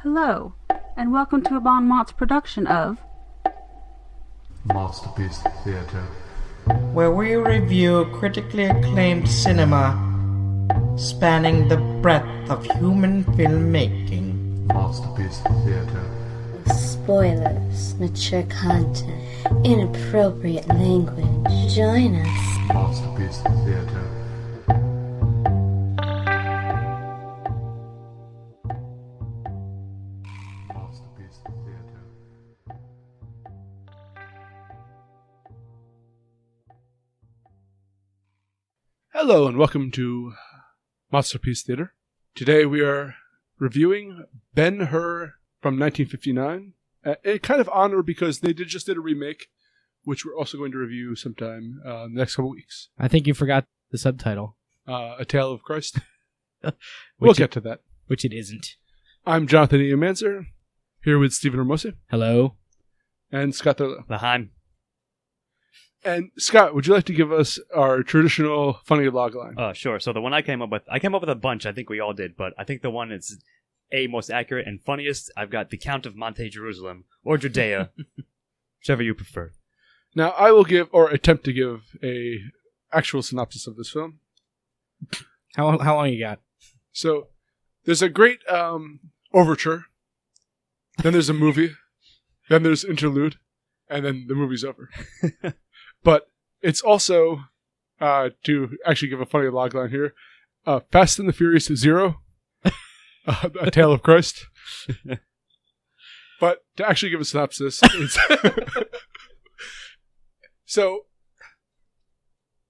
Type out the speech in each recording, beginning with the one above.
Hello, and welcome to a Bon-Mott's production of MOTSterpiece Theatre, where we review critically acclaimed cinema spanning the breadth of human filmmaking. MOTSterpiece Theatre, Spoilers, mature content, inappropriate language. Join us. MOTSterpiece Theatre. MOTSterpiece Theatre. Hello and welcome to MOTSterpiece Theatre. Today we are reviewing Ben-Hur from 1959. A kind of honor because they just did a remake, which we're also going to review sometime in the next couple weeks. I think you forgot the subtitle. A Tale of Christ. We'll get to that. Which it isn't. I'm Jonathan E. Manzer, here with Stephen Ramosi Hello? and Scott Thurlow. Lahan. And Scott, would you like to give us our traditional funny log line? Sure. So the one I came up with a bunch. I think we all did, but I think the one that's most accurate and funniest, I've got The Count of Monte Jerusalem, or Judea, whichever you prefer. Now, I will give, or attempt to give, a actual synopsis of this film. How long you got? So, there's a great overture, then there's a movie, then there's interlude, and then the movie's over. But it's also, to actually give a funny logline here, Fast and the Furious 0, A Tale of Christ. But to actually give a synopsis, it's so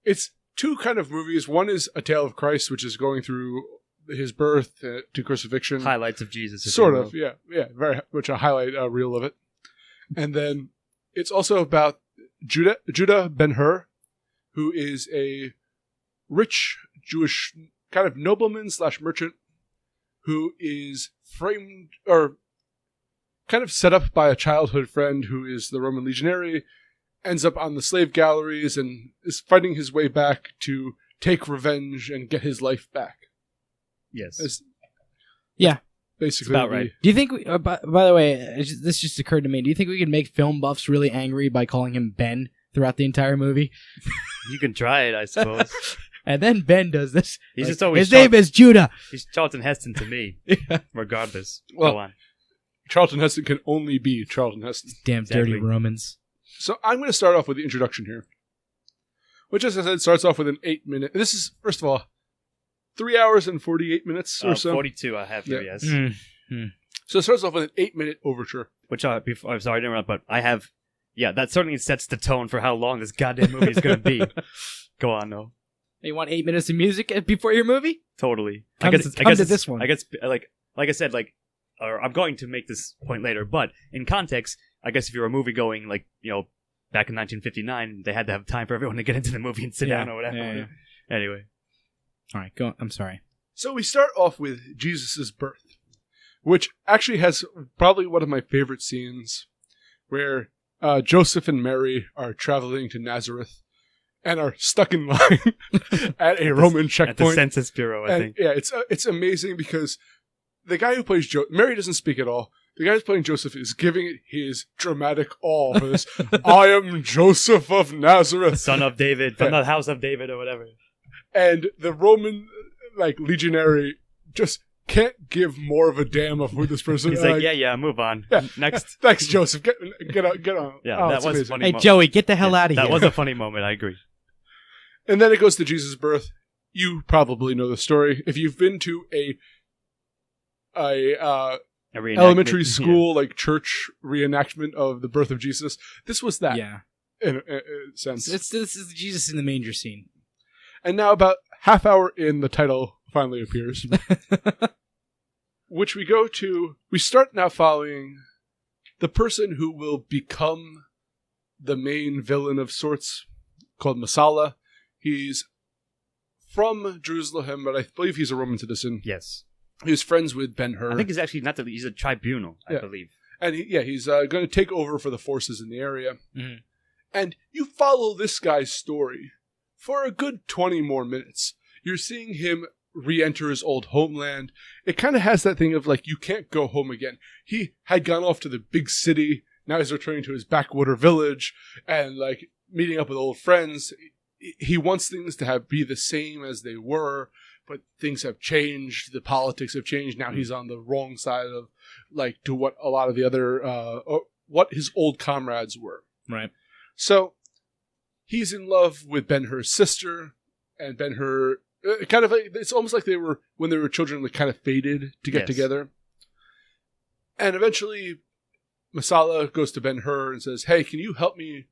it's two kind of movies. One is A Tale of Christ, which is going through his birth to crucifixion. Highlights of Jesus. Sort of, yeah, very much a highlight reel of it. And then it's also about Judah Ben-Hur, who is a rich Jewish kind of nobleman / merchant who is framed or kind of set up by a childhood friend who is the Roman legionary, ends up on the slave galleries and is fighting his way back to take revenge and get his life back. Yes. Yeah. Basically. About right. Do you think, by the way, this just occurred to me, do you think we could make film buffs really angry by calling him Ben throughout the entire movie? You can try it, I suppose. And then Ben does this. He's Like, just always his name is Judah. He's Charlton Heston to me, regardless. Well, Go on. Charlton Heston can only be Charlton Heston. Damn Exactly. dirty Romans. So I'm going to start off with the introduction here, which, as I said, starts off with an 8-minute. This is, first of all, 3 hours and 48 minutes or so. 42 I have here, Yeah. yes. So it starts off with an 8-minute overture. Which, before, I'm sorry to interrupt, but I have, that certainly sets the tone for how long this goddamn movie is going to be. Go on, though. You want 8 minutes of music before your movie? Totally. Come to this one. I guess, like I said, or I'm going to make this point later, but in context, I guess if you're a movie going, back in 1959, they had to have time for everyone to get into the movie and sit down or whatever. Yeah. Anyway. All right, go on. I'm sorry. So we start off with Jesus' birth, which actually has probably one of my favorite scenes, where Joseph and Mary are traveling to Nazareth and are stuck in line at a Roman checkpoint. At the Census Bureau, I think. Yeah, it's amazing because the guy who plays Mary doesn't speak at all. The guy who's playing Joseph is giving it his dramatic all for this. I am Joseph of Nazareth, Son of David, from the house of David or whatever. and the Roman legionary just can't give more of a damn of who this person He's is. like, move on. Yeah. Next. Thanks, Joseph. Get on. Yeah, Oh, that it's was amazing. funny. Hey, Joey, get the hell out of here. That was a funny moment, I agree. And then it goes to Jesus' birth. You probably know the story. If you've been to a A reenactment. elementary school, church reenactment of the birth of Jesus, this was that. Yeah. In a sense. This is the Jesus in the manger scene. And now about half hour in, the title finally appears. Which we start now following the person who will become the main villain of sorts, called Masala. He's from Jerusalem, but I believe he's a Roman citizen. Yes. He was friends with Ben-Hur. I think he's actually he's a tribunal, I believe. And he's going to take over for the forces in the area. Mhm. And you follow this guy's story for a good 20 more minutes. You're seeing him re-enter his old homeland. It kind of has that thing of like, you can't go home again. He had gone off to the big city. Now he's returning to his backwater village and like meeting up with old friends. He wants things to be the same as they were, but things have changed. The politics have changed. Now he's on the wrong side of like to what a lot of the other, what his old comrades were. Right. So he's in love with Ben-Hur's sister, and Ben-Hur kind of like, it's almost like they were when they were children, like kind of fated to get together. And eventually Masala goes to Ben-Hur and says, "Hey, can you help me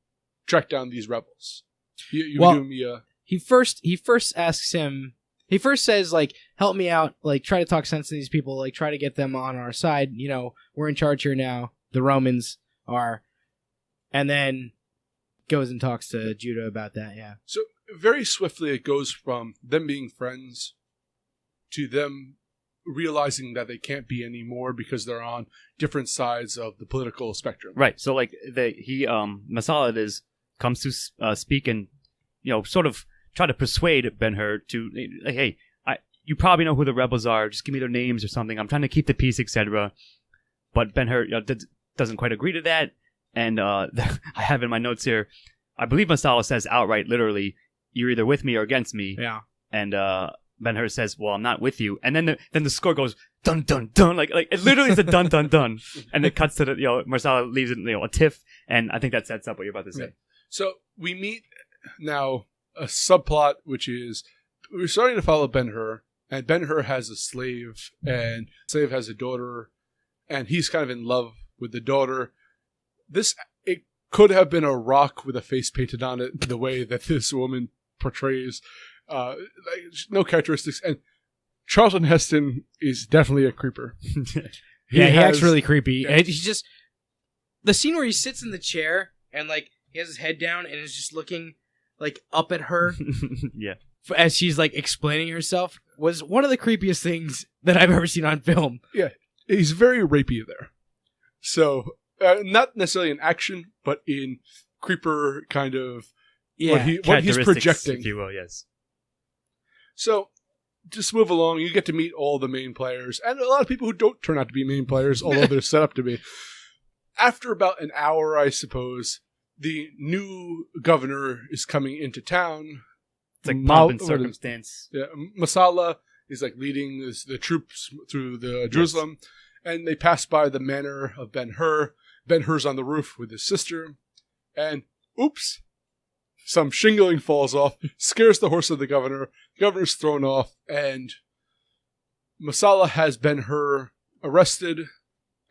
track down these rebels?" He first asks him. He first says, like, "Help me out. Like, try to talk sense to these people. Like, try to get them on our side. You know, we're in charge here now. The Romans are." And then goes and talks to Judah about that. Yeah. So very swiftly, it goes from them being friends to them realizing that they can't be anymore because they're on different sides of the political spectrum. Right. So like Masala comes to speak and, you know, sort of try to persuade Ben-Hur to, like, hey, you probably know who the rebels are. Just give me their names or something. I'm trying to keep the peace, etc. But Ben-Hur doesn't quite agree to that. And I have in my notes here, I believe Masala says outright, literally, "You're either with me or against me." Yeah. And Ben-Hur says, "Well, I'm not with you." And then the score goes dun dun dun, like it literally is a dun dun dun, and it cuts to the, you know, Masala leaves it, you know, a tiff, and I think that sets up what you're about to say. Yeah. So we meet now a subplot, which is we're starting to follow Ben-Hur, and Ben-Hur has a slave, and the slave has a daughter, and he's kind of in love with the daughter. It could have been a rock with a face painted on it, the way that this woman portrays. No characteristics. And Charlton Heston is definitely a creeper. He acts really creepy. Yeah. He's just... The scene where he sits in the chair and, like, he has his head down and is just looking, like, up at her. Yeah. As she's, like, explaining herself was one of the creepiest things that I've ever seen on film. Yeah. He's very rapey there. So... not necessarily in action, but in creeper kind of what he's projecting, if you will. Yes. So, just move along. You get to meet all the main players, and a lot of people who don't turn out to be main players, although they're set up to be. After about an hour, I suppose, the new governor is coming into town. It's like pomp and circumstance. Yeah, Masala is like leading the troops through the Jerusalem, and they pass by the manor of Ben-Hur. Ben-Hur's on the roof with his sister, and oops, some shingling falls off, scares the horse of the governor. The governor's thrown off, and Masala has Ben-Hur arrested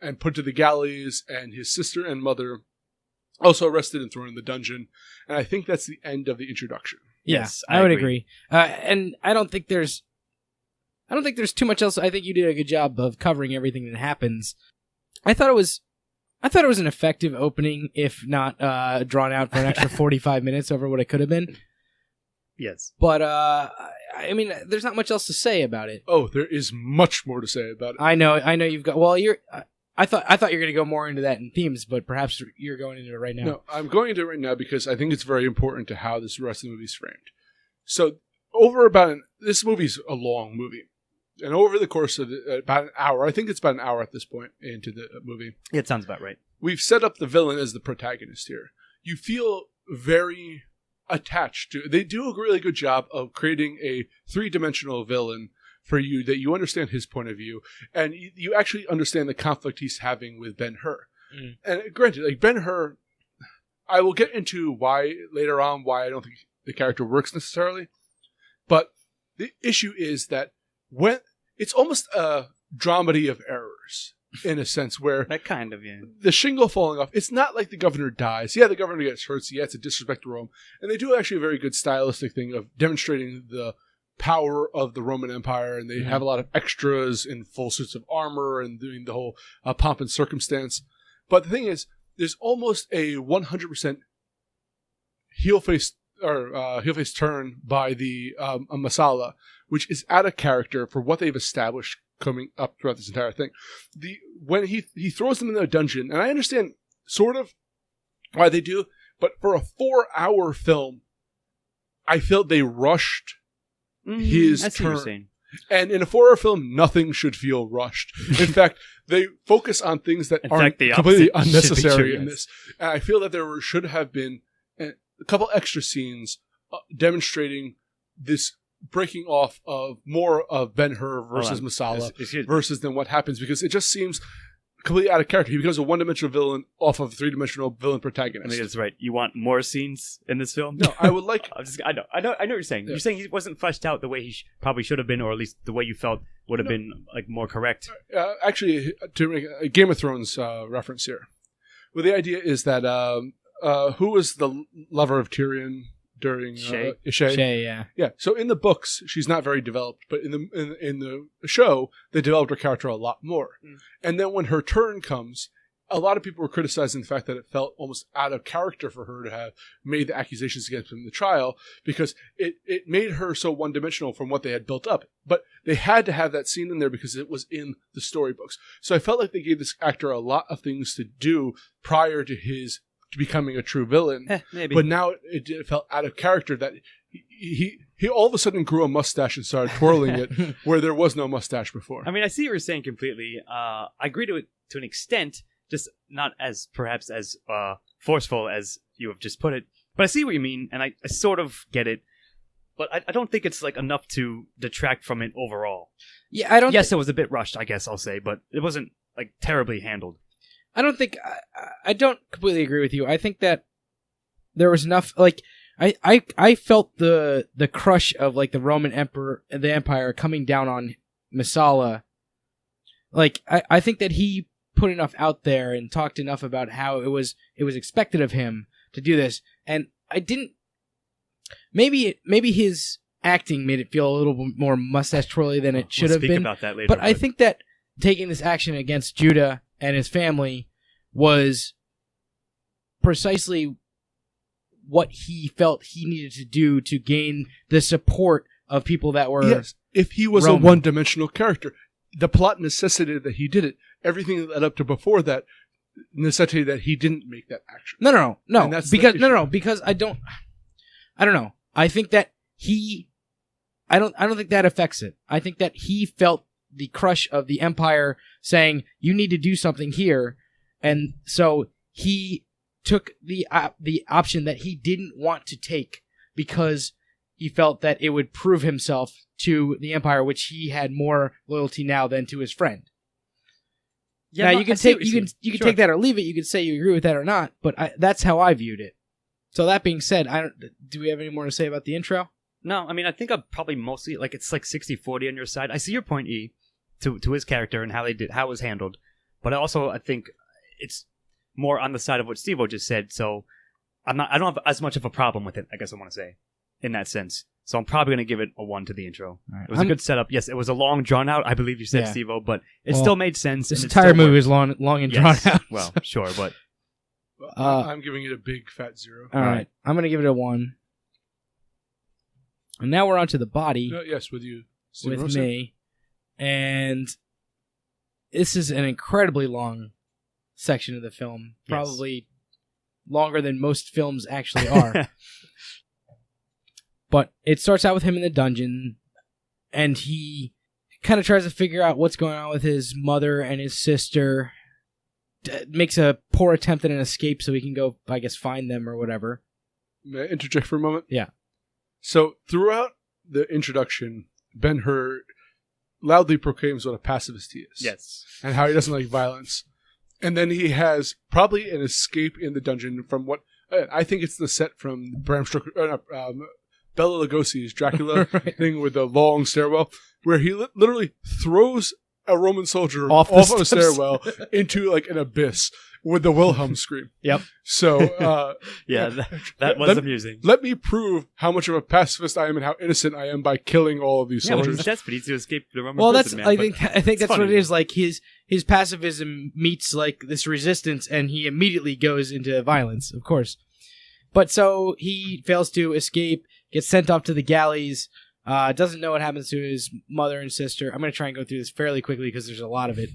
and put to the galleys, and his sister and mother also arrested and thrown in the dungeon. And I think that's the end of the introduction. Yes, I would agree. And I don't think there's too much else. I think you did a good job of covering everything that happens. I thought it was an effective opening, if not drawn out for an extra 45 minutes over what it could have been. Yes. But, I mean, there's not much else to say about it. Oh, there is much more to say about it. I know you've got... Well, I thought you were going to go more into that in themes, but perhaps you're going into it right now. No, I'm going into it right now because I think it's very important to how this rest of the movie's framed. So, this movie's a long movie. And over the course of about an hour, I think it's about an hour at this point into the movie. It sounds about right. We've set up the villain as the protagonist here. You feel very attached to... They do a really good job of creating a three-dimensional villain for you that you understand his point of view. And you actually understand the conflict he's having with Ben-Hur. Mm. And granted, like Ben-Hur, I will get into why later on, why I don't think the character works necessarily. But the issue is that when it's almost a dramedy of errors in a sense where that kind of, yeah. The shingle falling off, it's not like the governor dies. Yeah, the governor gets hurt, so yeah, it's a disrespect to Rome. And they do actually a very good stylistic thing of demonstrating the power of the Roman Empire, and they have a lot of extras in full suits of armor and doing the whole pomp and circumstance. But the thing is, there's almost a 100% heel face turn by the Masala, which is out of character for what they've established coming up throughout this entire thing. When he throws them in the dungeon, and I understand sort of why they do, but for a 4-hour film, I felt they rushed his turn. And in a horror film, nothing should feel rushed. In fact, they focus on things that aren't completely unnecessary in this. And I feel that there should have been a couple extra scenes demonstrating this breaking off of more of Ben-Hur versus Masala versus than what happens, because it just seems completely out of character. He becomes a one-dimensional villain off of a three-dimensional villain protagonist. I think that's right. You want more scenes in this film? No, I would like... I know what you're saying. Yeah. You're saying he wasn't fleshed out the way he probably should have been, or at least the way you felt would have been like more correct. Actually, to make a Game of Thrones reference here. Well, the idea is that who was the lover of Tyrion during Shay? Shay, yeah. Yeah. So in the books, she's not very developed, but in the show, they developed her character a lot more. And then when her turn comes, a lot of people were criticizing the fact that it felt almost out of character for her to have made the accusations against him in the trial, because it made her so one-dimensional from what they had built up. But they had to have that scene in there because it was in the storybooks. So I felt like they gave this actor a lot of things to do prior to his becoming a true villain. Maybe. But now it felt out of character that he all of a sudden grew a mustache and started twirling it where there was no mustache before. I mean, I see what you're saying completely. I agree to it to an extent, just not as perhaps as forceful as you have just put it. But I see what you mean, and I sort of get it. But I don't think it's like enough to detract from it overall. Yeah, I don't. Yes, it was a bit rushed, I guess I'll say, but it wasn't like terribly handled. I don't think I don't completely agree with you. I think that there was enough. Like I felt the crush of like the Roman Empire coming down on Masala. Like I think that he put enough out there and talked enough about how it was expected of him to do this, and I didn't. Maybe his acting made it feel a little bit more mustache twirly than it should have been. About that later, but I think that taking this action against Judah and his family was precisely what he felt he needed to do to gain the support of people that were if he was Roman. A one-dimensional character, the plot necessitated that he did it. Everything that led up to before that necessitated that he didn't make that action. No. Because I don't know. I think that I don't think that affects it. I think that he felt the crush of the Empire saying, you need to do something here. And so he took the option that he didn't want to take because he felt that it would prove himself to the Empire, which he had more loyalty now than to his friend. Yeah, now you can take that or leave it. You can say you agree with that or not, but that's how I viewed it. So that being said, do we have any more to say about the intro? No, I mean, I think I'm probably mostly like it's like 60-40 on your side. I see your point, E, to his character and how it was handled, but I think it's more on the side of what Steve-O just said. So I don't have as much of a problem with it, I guess I want to say, in that sense. So I'm probably going to give it a 1 to the intro. Right. It was a good setup. Yes, it was a long, drawn out, I believe you said, Steve-O, but it still made sense. This entire movie was long and drawn out. Well, sure, but I'm giving it a big fat 0. All right. I'm going to give it a 1. And now we're on to the body. Yes, with you. With me. And this is an incredibly long section of the film. Probably longer than most films actually are. But it starts out with him in the dungeon, and he kind of tries to figure out what's going on with his mother and his sister. Makes a poor attempt at an escape so he can go, I guess, find them or whatever. May I interject for a moment? Yeah. So throughout the introduction, Ben-Hur loudly proclaims what a pacifist he is. Yes. And how he doesn't like violence. And then he has probably an escape in the dungeon from what I think it's the set from Bram Stoker, Bela Lugosi's Dracula thing with the long stairwell, where he literally throws a Roman soldier off of a stairwell into like an abyss with the Wilhelm scream. Yep. So that was amusing. Let me prove how much of a pacifist I am and how innocent I am by killing all of these soldiers. Well, he's desperate. He's to escape the Roman prison, I think that's what it is. Like his pacifism meets like this resistance, and he immediately goes into violence, of course. But so he fails to escape, gets sent off to the galleys. Doesn't know what happens to his mother and sister. I'm going to try and go through this fairly quickly because there's a lot of it.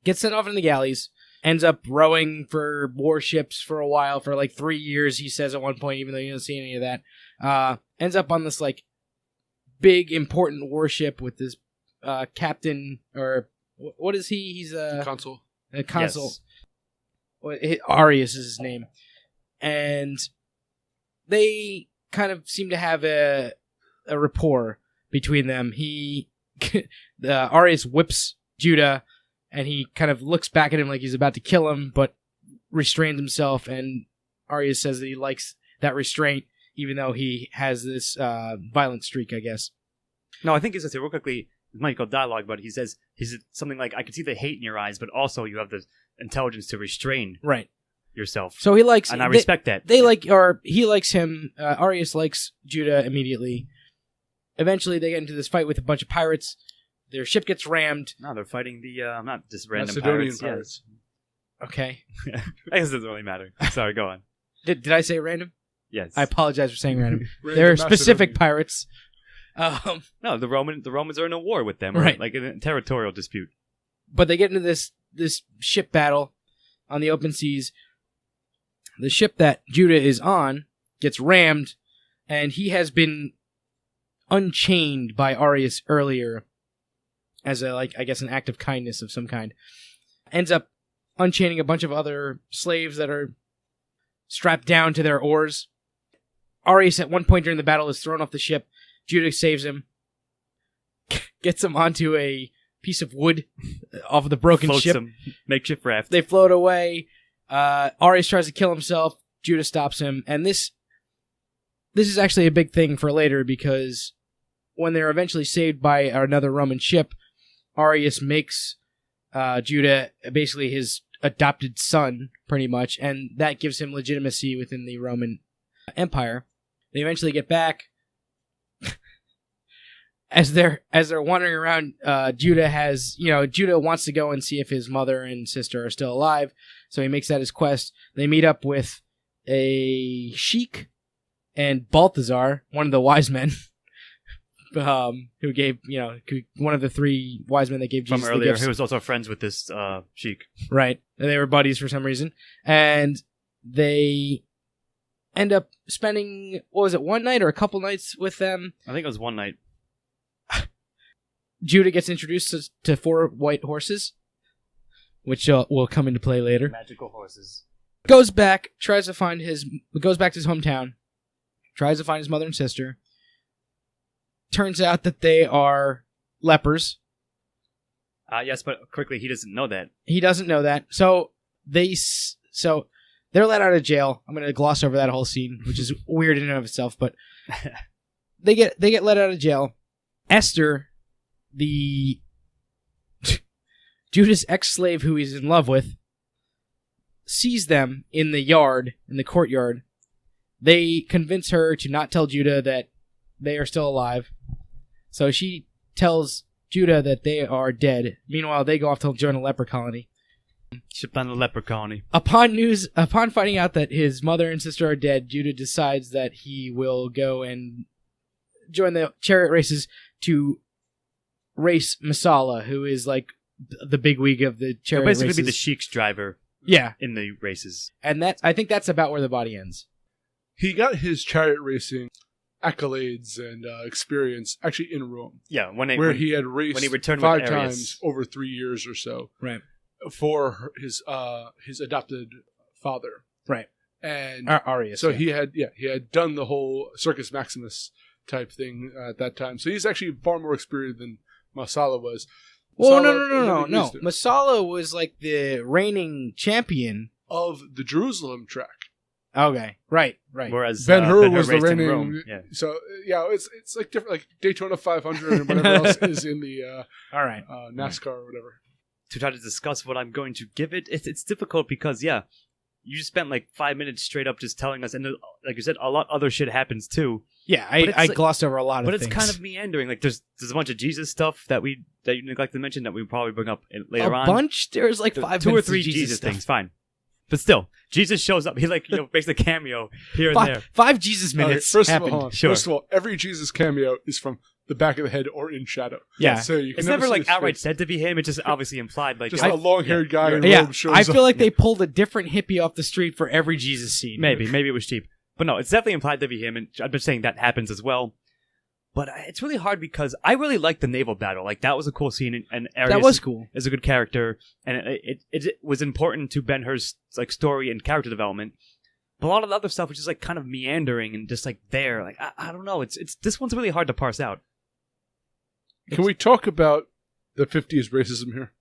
Gets sent off in the galleys. Ends up rowing for warships for a while, for like 3 years, he says at one point, even though you don't see any of that. Ends up on this like big important warship with this captain, or what is he? He's a Consul. consul. Yes. Arius is his name. And they kind of seem to have a rapport between them. Arius whips Judah, and he kind of looks back at him like he's about to kill him, but restrains himself, and Arius says that he likes that restraint, even though he has this violent streak, I guess. No, I think he says here real quickly, it might go dialogue, but he says something like, I can see the hate in your eyes, but also you have the intelligence to restrain yourself. So he likes... And I respect that. He likes him. Arius likes Judah immediately. Eventually, they get into this fight with a bunch of pirates. Their ship gets rammed. No, they're fighting the, not just random Macedonian pirates. Okay. Yeah. I guess it doesn't really matter. Sorry, go on. Did I say random? Yes. I apologize for saying random. Random They're specific Macedonian. pirates. No, the Romans are in a war with them, Right. Like in a territorial dispute. But they get into this ship battle on the open seas. The ship that Judah is on gets rammed, and he has been unchained by Arius earlier as I guess an act of kindness of some kind. Ends up unchaining a bunch of other slaves that are strapped down to their oars. Arius at one point during the battle is thrown off the ship. Judah saves him, gets him onto a piece of wood off of the broken Floats ship. them, makeshift raft. They float away. Arius tries to kill himself. Judah stops him. And this is actually a big thing for later, because when they're eventually saved by another Roman ship, Arius makes Judah basically his adopted son, pretty much, and that gives him legitimacy within the Roman Empire. They eventually get back. As they're wandering around, Judah wants to go and see if his mother and sister are still alive, so he makes that his quest. They meet up with a sheik and Balthazar, one of the wise men, who gave, one of the three wise men that gave Jesus From earlier, the gifts. who was also friends with this sheik. Right. And they were buddies for some reason. And they end up spending, one night or a couple nights with them. I think it was one night. Judah gets introduced to 4 white horses, which will come into play later. Magical horses. Goes back to his hometown, tries to find his mother and sister. Turns out that they are lepers. Yes, but quickly, he doesn't know that. He doesn't know that. So they're let out of jail. I'm going to gloss over that whole scene, which is weird in and of itself, but they get let out of jail. Esther, the Judah's ex-slave who he's in love with, sees them in the courtyard. They convince her to not tell Judah that they are still alive. So she tells Judah that they are dead. Meanwhile, they go off to join a leper colony. Shipped on the leper colony. Upon finding out that his mother and sister are dead, Judah decides that he will go and join the chariot races to race Masala, who is like the bigwig of the chariot He'll basically races. be the sheik's driver. Yeah, in the races. And I think that's about where the body ends. He got his chariot racing accolades and experience actually in Rome. Yeah, he had raced when he returned 5 with times over 3 years or so. Right. For his adopted father. Right. And Arius. So he had done the whole Circus Maximus type thing at that time. So he's actually far more experienced than Masala was. Well, no. Masala was like the reigning champion of the Jerusalem track. Okay, right. Whereas Ben-Hur was the raced in reigning. Rome. Yeah. So it's like different, like Daytona 500 and whatever else is in the all right NASCAR or whatever. To try to discuss what I'm going to give it, it's difficult because you just spent like 5 minutes straight up just telling us, and like you said, a lot other shit happens too. Yeah, I glossed over a lot of things. But it's kind of meandering. Like there's a bunch of Jesus stuff that you neglected to mention that we probably bring up later on. A bunch? There's like 5 2 or minutes 3 of Jesus stuff. things, fine. But still, Jesus shows up. He makes a cameo here and there. 5 Jesus minutes. First happened. of all, Sure. First of all, every Jesus cameo is from the back of the head or in shadow. Yeah. So you can It's never see like his outright face. said to be him. It's just obviously implied. Like Just a long-haired guy in Yeah, robe shows I up. feel like they pulled a different hippie off the street for every Jesus scene. maybe it was cheap, but no, it's definitely implied to be him. And I'm just saying that happens as well. But it's really hard because I really liked the naval battle. Like, that was a cool scene, and Arius That was cool. is a good character, and it was important to Ben-Hur's like story and character development. But a lot of the other stuff was just like kind of meandering and just like there. Like, I don't know. It's this one's really hard to parse out. Can we talk about the 50s racism here?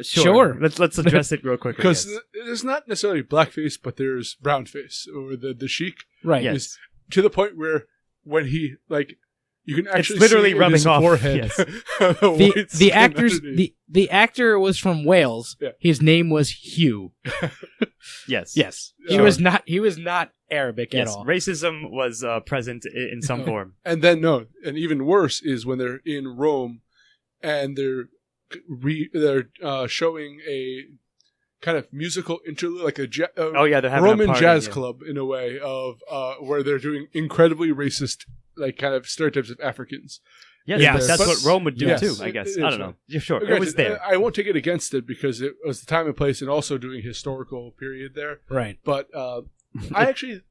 Sure. Let's address it real quick. Because there's not necessarily blackface, but there's brownface, or the Sheik. Right. Yes. Is to the point where when he, like, you can actually literally see rubbing in his off. forehead. Yes. The actor was from Wales. Yeah. His name was Hugh. Yes. Yes. He Sure. was not Arabic at Yes. all. Racism was present in some form. And then and even worse is when they're in Rome and they're showing a kind of musical interlude, like They're having a Roman party, jazz yeah. club in a way of where they're doing incredibly racist, like, kind of stereotypes of Africans. Yes, Yes. but that's But- what Rome would do Yes. too, I guess. It I is, don't know. Yeah, sure. Granted, It was there. I won't take it against it because it was the time and place, and also doing historical period there. Right. But I actually,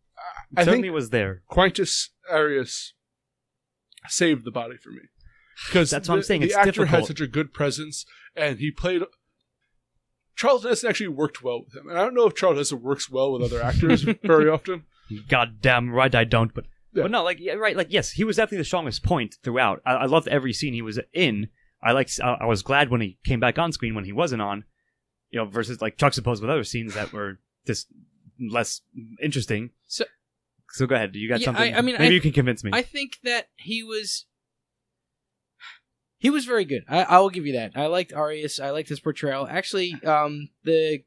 I Certainly think was there. Quintus Arius saved the body for me, because That's what I'm saying. The It's actor had difficult. such a good presence, and he played. Charlton Heston actually worked well with him, and I don't know if Charlton Heston works well with other actors very often. Goddamn right I don't, but Yeah. no, like, yeah, right, like, yes, he was definitely the strongest point throughout. I loved every scene he was in. I was glad when he came back on screen when he wasn't on, versus like juxtaposed with other scenes that were just less interesting. So go ahead. You got something? Maybe you can convince me. I think that he was very good. I will give you that. I liked Arius. I liked his portrayal. Actually, the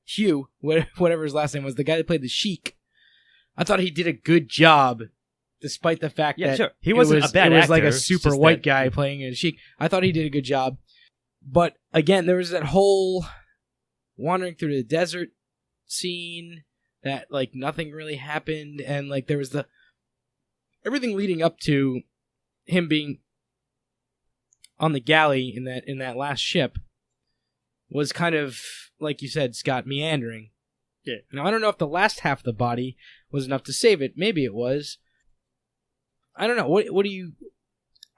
Hugh, whatever his last name was, the guy that played the Sheik, I thought he did a good job, despite the fact that sure. He wasn't a bad it was like actor, a super just white that- guy playing a Sheik. I thought he did a good job. But again, there was that whole wandering through the desert scene that, like, nothing really happened, and like there was everything leading up to him being on the galley in that last ship was kind of, like you said, Scott, meandering. Yeah. Now, I don't know if the last half of the body was enough to save it. Maybe it was. I don't know. What do you...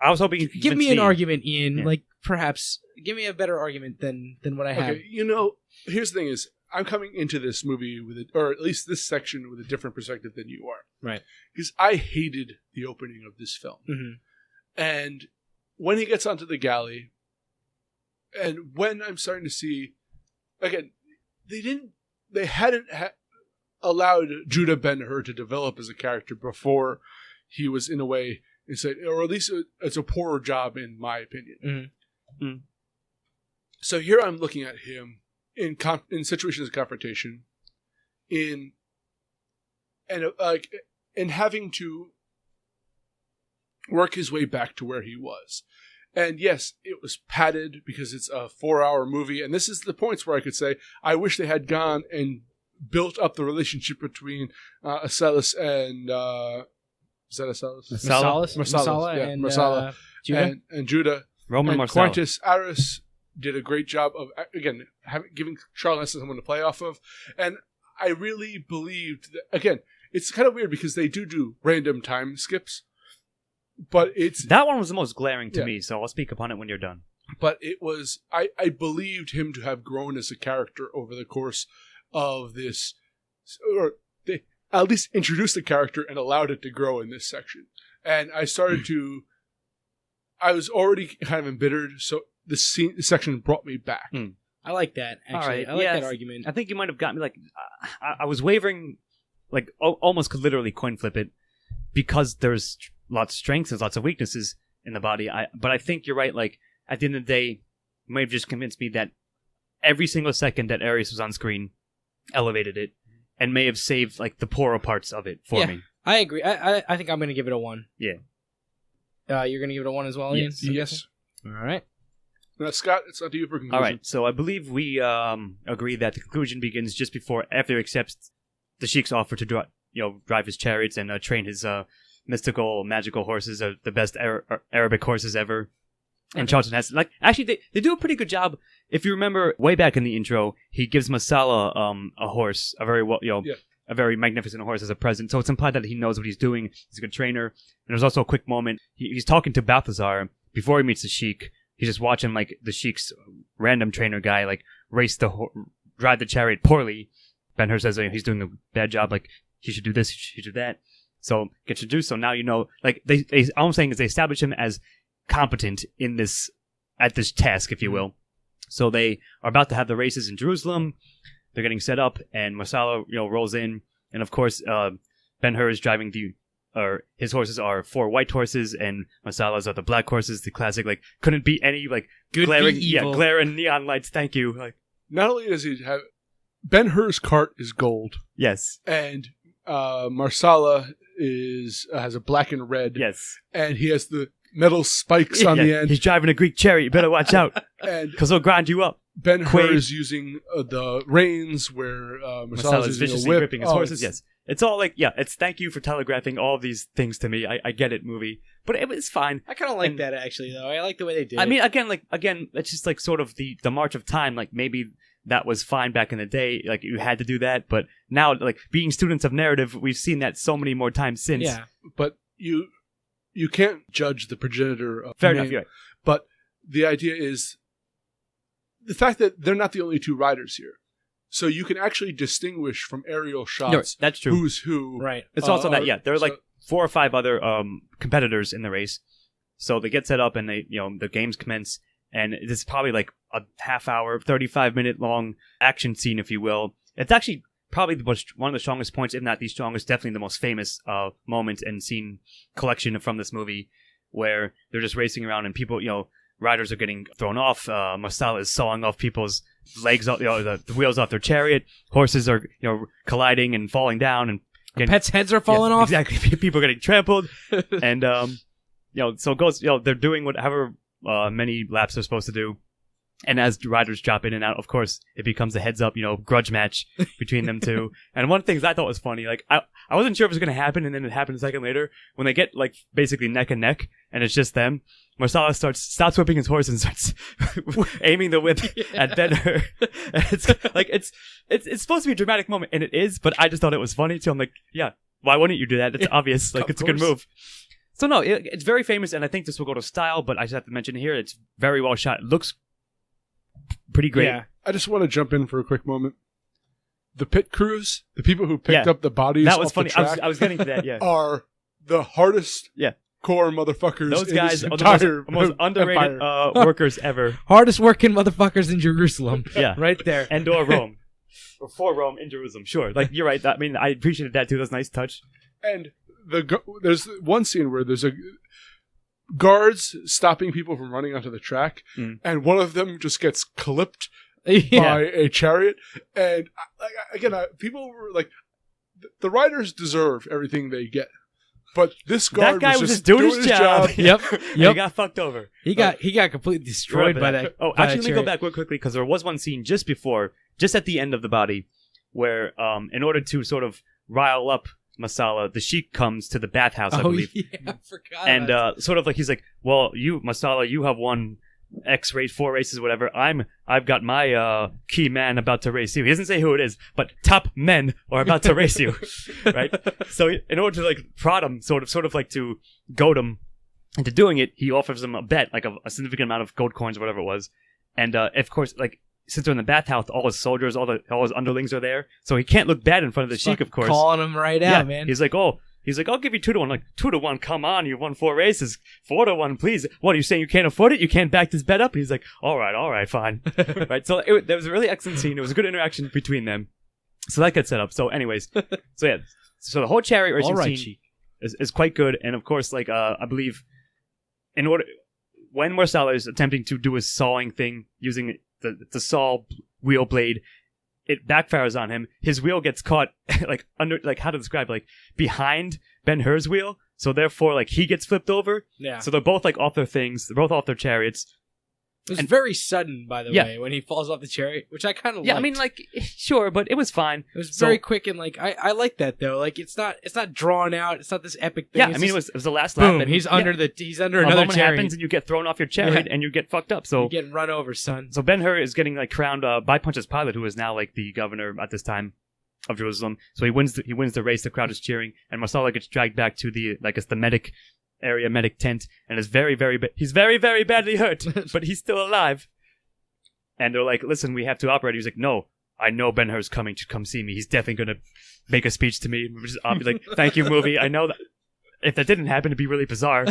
I was hoping you could Give convince me an argument, Ian. Yeah. Like, perhaps... Give me a better argument than what I have. Okay, here's the thing: is I'm coming into this movie or at least this section, with a different perspective than you are. Right. Because I hated the opening of this film, and when he gets onto the galley, and when I'm starting to see, again, they hadn't allowed Judah Ben-Hur to develop as a character before he was, in a way, or at least it's a poorer job in my opinion. So here I'm looking at him in situations of confrontation, in having to work his way back to where he was. And yes, it was padded because it's a 4-hour movie, and this is the points where I could say I wish they had gone and built up the relationship between Asellus and is that Asellus? Marsala yeah, and Marsala Judah. and Judah. Roman and Marcellus. Quintus Arius did a great job of, again, giving Charlton Heston someone to play off of. And I really believed that, again, it's kind of weird because they do random time skips, but That one was the most glaring to Yeah. me, so I'll speak upon it when you're done. but it was, I believed him to have grown as a character over the course of this, or they at least introduced the character and allowed it to grow in this section. And I started to, I was already kind of embittered, so this section brought me back. I like that, actually. All right, I like yeah, that argument. I think you might have got me, like, I was wavering, like, almost could literally coin flip it, because there's lots of strengths, there's lots of weaknesses in the body. But I think you're right, like, at the end of the day, you might have just convinced me that every single second that Arius was on screen elevated it, and may have saved, like, the poorer parts of it for me. I agree. I think I'm going to give it a 1. Yeah. You're going to give it a 1 as well, Ian? Yes. I'm Yes. guessing? All right. Now, Scott, it's up to you for conclusion. All right, so I believe we agree that the conclusion begins just after he accepts the Sheik's offer to drive his chariots and train his mystical, magical horses, the best Arabic horses ever. And Charlton Heston, like, actually, they do a pretty good job. If you remember, way back in the intro, he gives Masala a horse, a very a very magnificent horse as a present. So it's implied that he knows what he's doing. He's a good trainer. And there's also a quick moment. He's talking to Balthazar before he meets the Sheik. He's just watching like the Sheik's random trainer guy like drive the chariot poorly. Ben-Hur says he's doing a bad job. Like he should do this, he should do that. So get introduced. So now you know. Like all I'm saying is they establish him as competent in this at this task, if you will. So they are about to have the races in Jerusalem. They're getting set up, and Marsala, rolls in, and of course, Ben-Hur is driving his horses are 4 white horses, and Marsala's are the black horses. The classic, like, couldn't be any like Good glaring neon lights. Thank you. Like, not only does he have Ben-Hur's cart is gold, yes, and Marsala has a black and red, yes, and he has the metal spikes on the end. He's driving a Greek chariot. You better watch out, and because he'll grind you up. Ben-Hur is using the reins, where Marsala is viciously whip. gripping his horses. Yes, it's all like it's thank you for telegraphing all these things to me. I get it, movie, but it was fine. I kind of like that actually, though. I like the way they did. I mean, again, it's just like sort of the march of time. Like maybe that was fine back in the day. Like you had to do that, but now, like being students of narrative, we've seen that so many more times since. Yeah, but you can't judge the progenitor of fair man, enough. You're right. But the idea is the fact that they're not the only 2 riders here. So you can actually distinguish from aerial shots that's true. Who's who. Right. It's also that, there are like 4 or 5 other competitors in the race. So they get set up and they, the games commence. And this is probably like a half hour, 35-minute long action scene, if you will. It's actually probably one of the strongest points, if not the strongest, definitely the most famous moment and scene collection from this movie, where they're just racing around and people, riders are getting thrown off. Marsala is sawing off people's legs, the wheels off their chariot. Horses are, colliding and falling down, and pets' heads are falling off. Exactly, people are getting trampled, and so it goes. They're doing whatever many laps they're supposed to do. And as the riders drop in and out, of course, it becomes a heads-up, grudge match between them two. And one of the things I thought was funny, like, I wasn't sure if it was going to happen, and then it happened a second later. When they get, like, basically neck and neck, and it's just them, Marsala stops whipping his horse and starts aiming the whip at Ben-Hur. It's like, it's supposed to be a dramatic moment, and it is, but I just thought it was funny, so I'm like, yeah, why wouldn't you do that? It's obvious. Like, it's a good move. So, no, it's very famous, and I think this will go to style, but I just have to mention here, it's very well shot. It looks pretty great. Yeah. I just want to jump in for a quick moment. The pit crews, the people who picked up the bodies that was off funny. the track, I was getting to that, are the hardest core motherfuckers. Those guys in are this the most underrated workers ever. Hardest working motherfuckers in Jerusalem. Yeah. Right there. And or Rome. Or for Rome in Jerusalem, sure. Like, you're right. I mean, I appreciated that too. That's a nice touch. And there's one scene where there's guards stopping people from running onto the track, and one of them just gets clipped by a chariot. And people were like, the riders deserve everything they get, but this guard that guy was just doing his job. Yep. He got fucked over. He got completely destroyed by that. Oh, actually, let me go back real quickly, because there was one scene just at the end of the body, where in order to sort of rile up Marsala, the Sheik comes to the bathhouse, I believe. Yeah, I forgot. And sort of like, he's like, well, you, Marsala, you have won X race, 4 races, whatever. I've got my key man about to race you. He doesn't say who it is, but top men are about to race you, right? So in order to like prod him, sort of like to goad him into doing it, he offers him a bet, like a significant amount of gold coins, or whatever it was. And of course, like, since they're in the bathhouse, all his soldiers, all his underlings are there, so he can't look bad in front of the Sheik, of course. Calling him right out, man. He's like, I'll give you 2 to 1. Like, 2 to 1, come on, you've won 4 races. 4 to 1, please. What, are you saying you can't afford it? You can't back this bet up? And he's like, all right, fine. Right, so there was a really excellent scene. It was a good interaction between them. So that gets set up. So anyways, so the whole chariot racing scene is quite good. And of course, like, I believe, when Marsala is attempting to do his sawing thing using the saw wheel blade, it backfires on him. His wheel gets caught how to describe, like, behind Ben-Hur's wheel, so therefore, like, he gets flipped over. Yeah. So they're both, like, off their things. They're both off their chariots. It was very sudden, by the way, when he falls off the chariot, which I kind of liked. Yeah, I mean, like, sure, but it was fine. It was very quick, and, like, I like that, though. Like, it's not drawn out. It's not this epic thing. Yeah, it's I mean, it was the last lap. Boom, he's under another moment chariot. happens, and you get thrown off your chariot, and you get fucked up. So you're getting run over, son. So Ben-Hur is getting, like, crowned by Pontius Pilate, who is now, like, the governor at this time. of Jerusalem. So he wins the race. The crowd is cheering, and Masala gets dragged back to the medic area, medic tent, and is he's very, very badly hurt, but he's still alive. And they're like, listen, we have to operate. He's like, no, I know Ben-Hur's coming to come see me. He's definitely going to make a speech to me. I'll be like, thank you, movie. I know that if that didn't happen, it'd be really bizarre.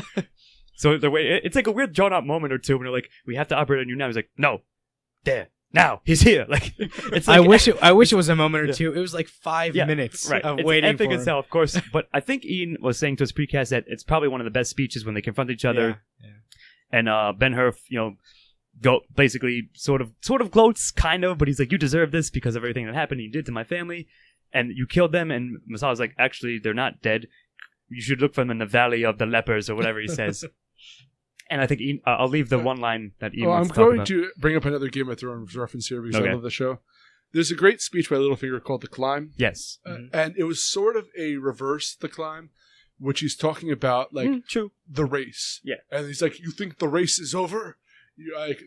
So it's like a weird drawn out moment or two when they're like, we have to operate on you now. He's like, no, there, now, he's here. Like, it's like, I wish it was a moment or two. It was like 5 minutes of waiting epic for him. as hell, of course. But I think Ian was saying to his precast that it's probably one of the best speeches when they confront each other. Yeah. And Ben-Hur, go basically sort of gloats, kind of, but he's like, you deserve this because of everything that happened you did to my family, and you killed them. And Masala's like, actually, they're not dead. You should look for them in the valley of the lepers or whatever he says. And I think I'll leave the one line that Ian wants to talk I'm going about. to bring up another Game of Thrones reference here because Okay. I love the show. There's a great speech by Littlefinger called The Climb. Yes. And it was sort of a reverse The Climb, which he's talking about True. the race. Yeah. And he's like, you think the race is over?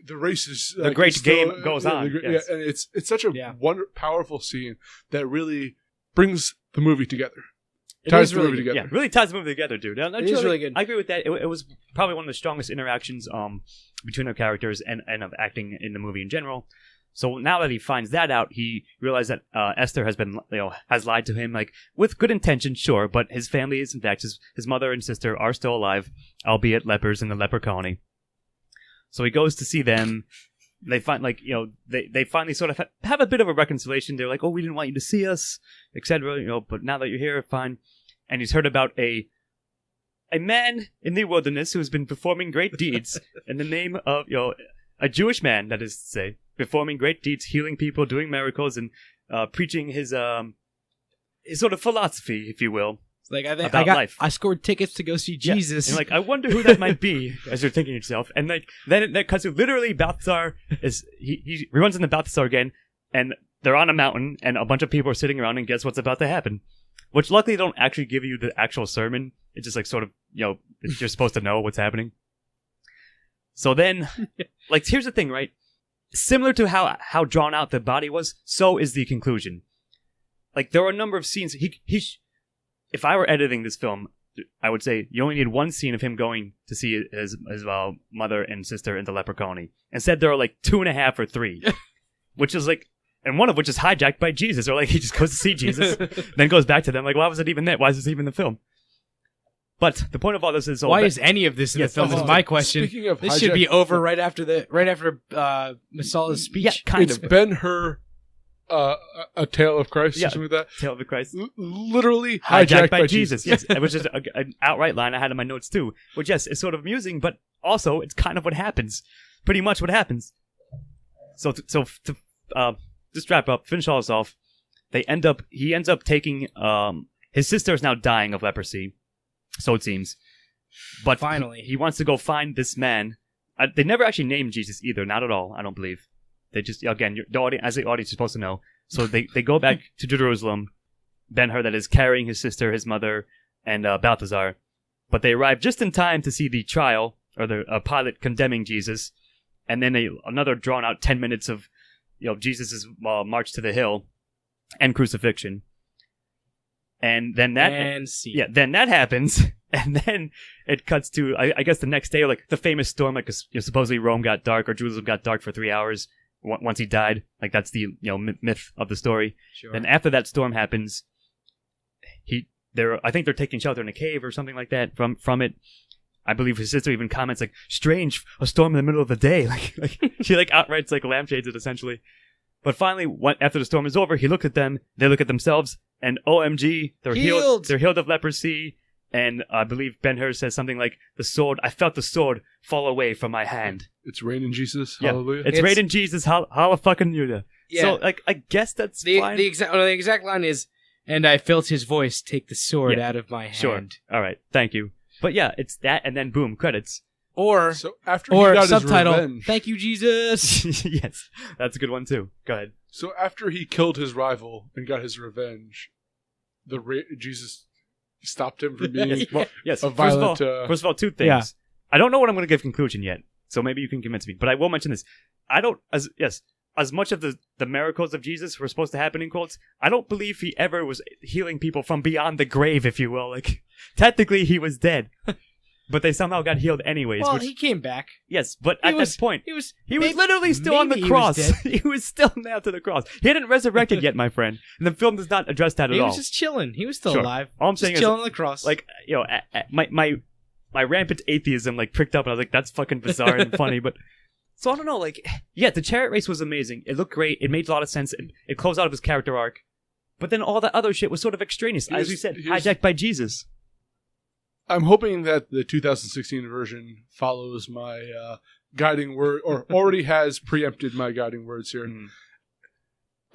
The race is The great game goes on. Yes. And it's such a powerful scene that really brings the movie together. Ties the movie together. Yeah, really ties the movie together, dude. It is really good. I agree with that. It was probably one of the strongest interactions between our characters and of acting in the movie in general. So now that he finds that out, he realized that Esther has lied to him, like with good intention, sure, but his family is in fact his mother and sister are still alive, albeit lepers in the leper colony. So he goes to see them. They find they finally sort of have a bit of a reconciliation. They're like, oh, we didn't want you to see us, etc. But now that you're here, fine. And he's heard about a man in the wilderness who has been performing great deeds in the name of a Jewish man, that is to say, performing great deeds, healing people, doing miracles, and preaching his sort of philosophy, if you will. Like about life. I scored tickets to go see Jesus. And I wonder who that might be, as you're thinking to yourself. And then that cuts to literally Balthazar he runs into Balthazar again, and they're on a mountain, and a bunch of people are sitting around, and guess what's about to happen? Which luckily don't actually give you the actual sermon. It's just sort of you're supposed to know what's happening. So then, here's the thing, right? Similar to how drawn out the body was, so is the conclusion. There are a number of scenes. If I were editing this film, I would say you only need one scene of him going to see his mother and sister in the leper colony. Instead, there are 2.5 or 3, which is and one of which is hijacked by Jesus, or he just goes to see Jesus, then goes back to them. Why was it even there? Why is this even the film? But the point of all this is why is any of this in the film? Is my question. Speaking of this should be over right after Masala's speech. Yeah, kind it's of. Ben-Hur, a Tale of Christ, or something like that. Tale of the Christ. Literally hijacked by Jesus. Yes, which is an outright line I had in my notes too. Which, yes, is sort of amusing, but also it's kind of what happens. Pretty much what happens. So to just wrap up, finish all this off. He ends up taking his sister is now dying of leprosy, so it seems. But finally, he wants to go find this man. They never actually named Jesus either, not at all. I don't believe. They just again, the audience, as the audience is supposed to know. So they go back to Jerusalem. Ben-Hur, that is, carrying his sister, his mother, and Balthazar. But they arrive just in time to see the trial, or the pilot condemning Jesus, and then another drawn out 10 minutes of Jesus' march to the hill and crucifixion. And then that then that happens, and then it cuts to I guess the next day, the famous storm, supposedly Rome got dark, or Jerusalem got dark for 3 hours once he died. That's the myth of the story. Sure. And after that storm happens, I think they're taking shelter in a cave or something like that from it. I believe his sister even comments strange, a storm in the middle of the day. She outright lampshades it essentially. But finally, after the storm is over, he looks at them, they look at themselves, and OMG, they're healed. They're healed of leprosy. And I believe Ben-Hur says something like, I felt the sword fall away from my hand. It's raining Jesus, yeah. hallelujah. It's raining Jesus, hallelujah. Yeah. So I guess that's fine. The exact line is, and I felt his voice take the sword out of my hand. Sure. All right, thank you. But yeah, it's that, and then boom, credits. Or after he got subtitle, his revenge, thank you, Jesus. Yes, that's a good one too. Go ahead. So after he killed his rival and got his revenge, Jesus stopped him from being a violent... First of all, 2 things. Yeah. I don't know what I'm going to give conclusion yet, so maybe you can convince me. But I will mention this. as much of the miracles of Jesus were supposed to happen in quotes, I don't believe he ever was healing people from beyond the grave, if you will. Like, technically he was dead, but they somehow got healed anyways. Well, which, he came back. yes, but at that point, he was literally still on the maybe cross. He was, dead. He was still nailed to the cross. He hadn't resurrected yet, my friend. And the film does not address that at He all. was just chilling. He was still Sure. alive. All I'm Just saying is, chilling on the cross. like, you know, my rampant atheism like pricked up, and I was like, that's fucking bizarre and funny. But so I don't know, like, yeah, the chariot race was amazing. It looked great. It made a lot of sense. It closed out of his character arc. But then all that other shit was sort of extraneous, as you said, hijacked by Jesus. I'm hoping that the 2016 version follows my guiding word, or already has preempted my guiding words here.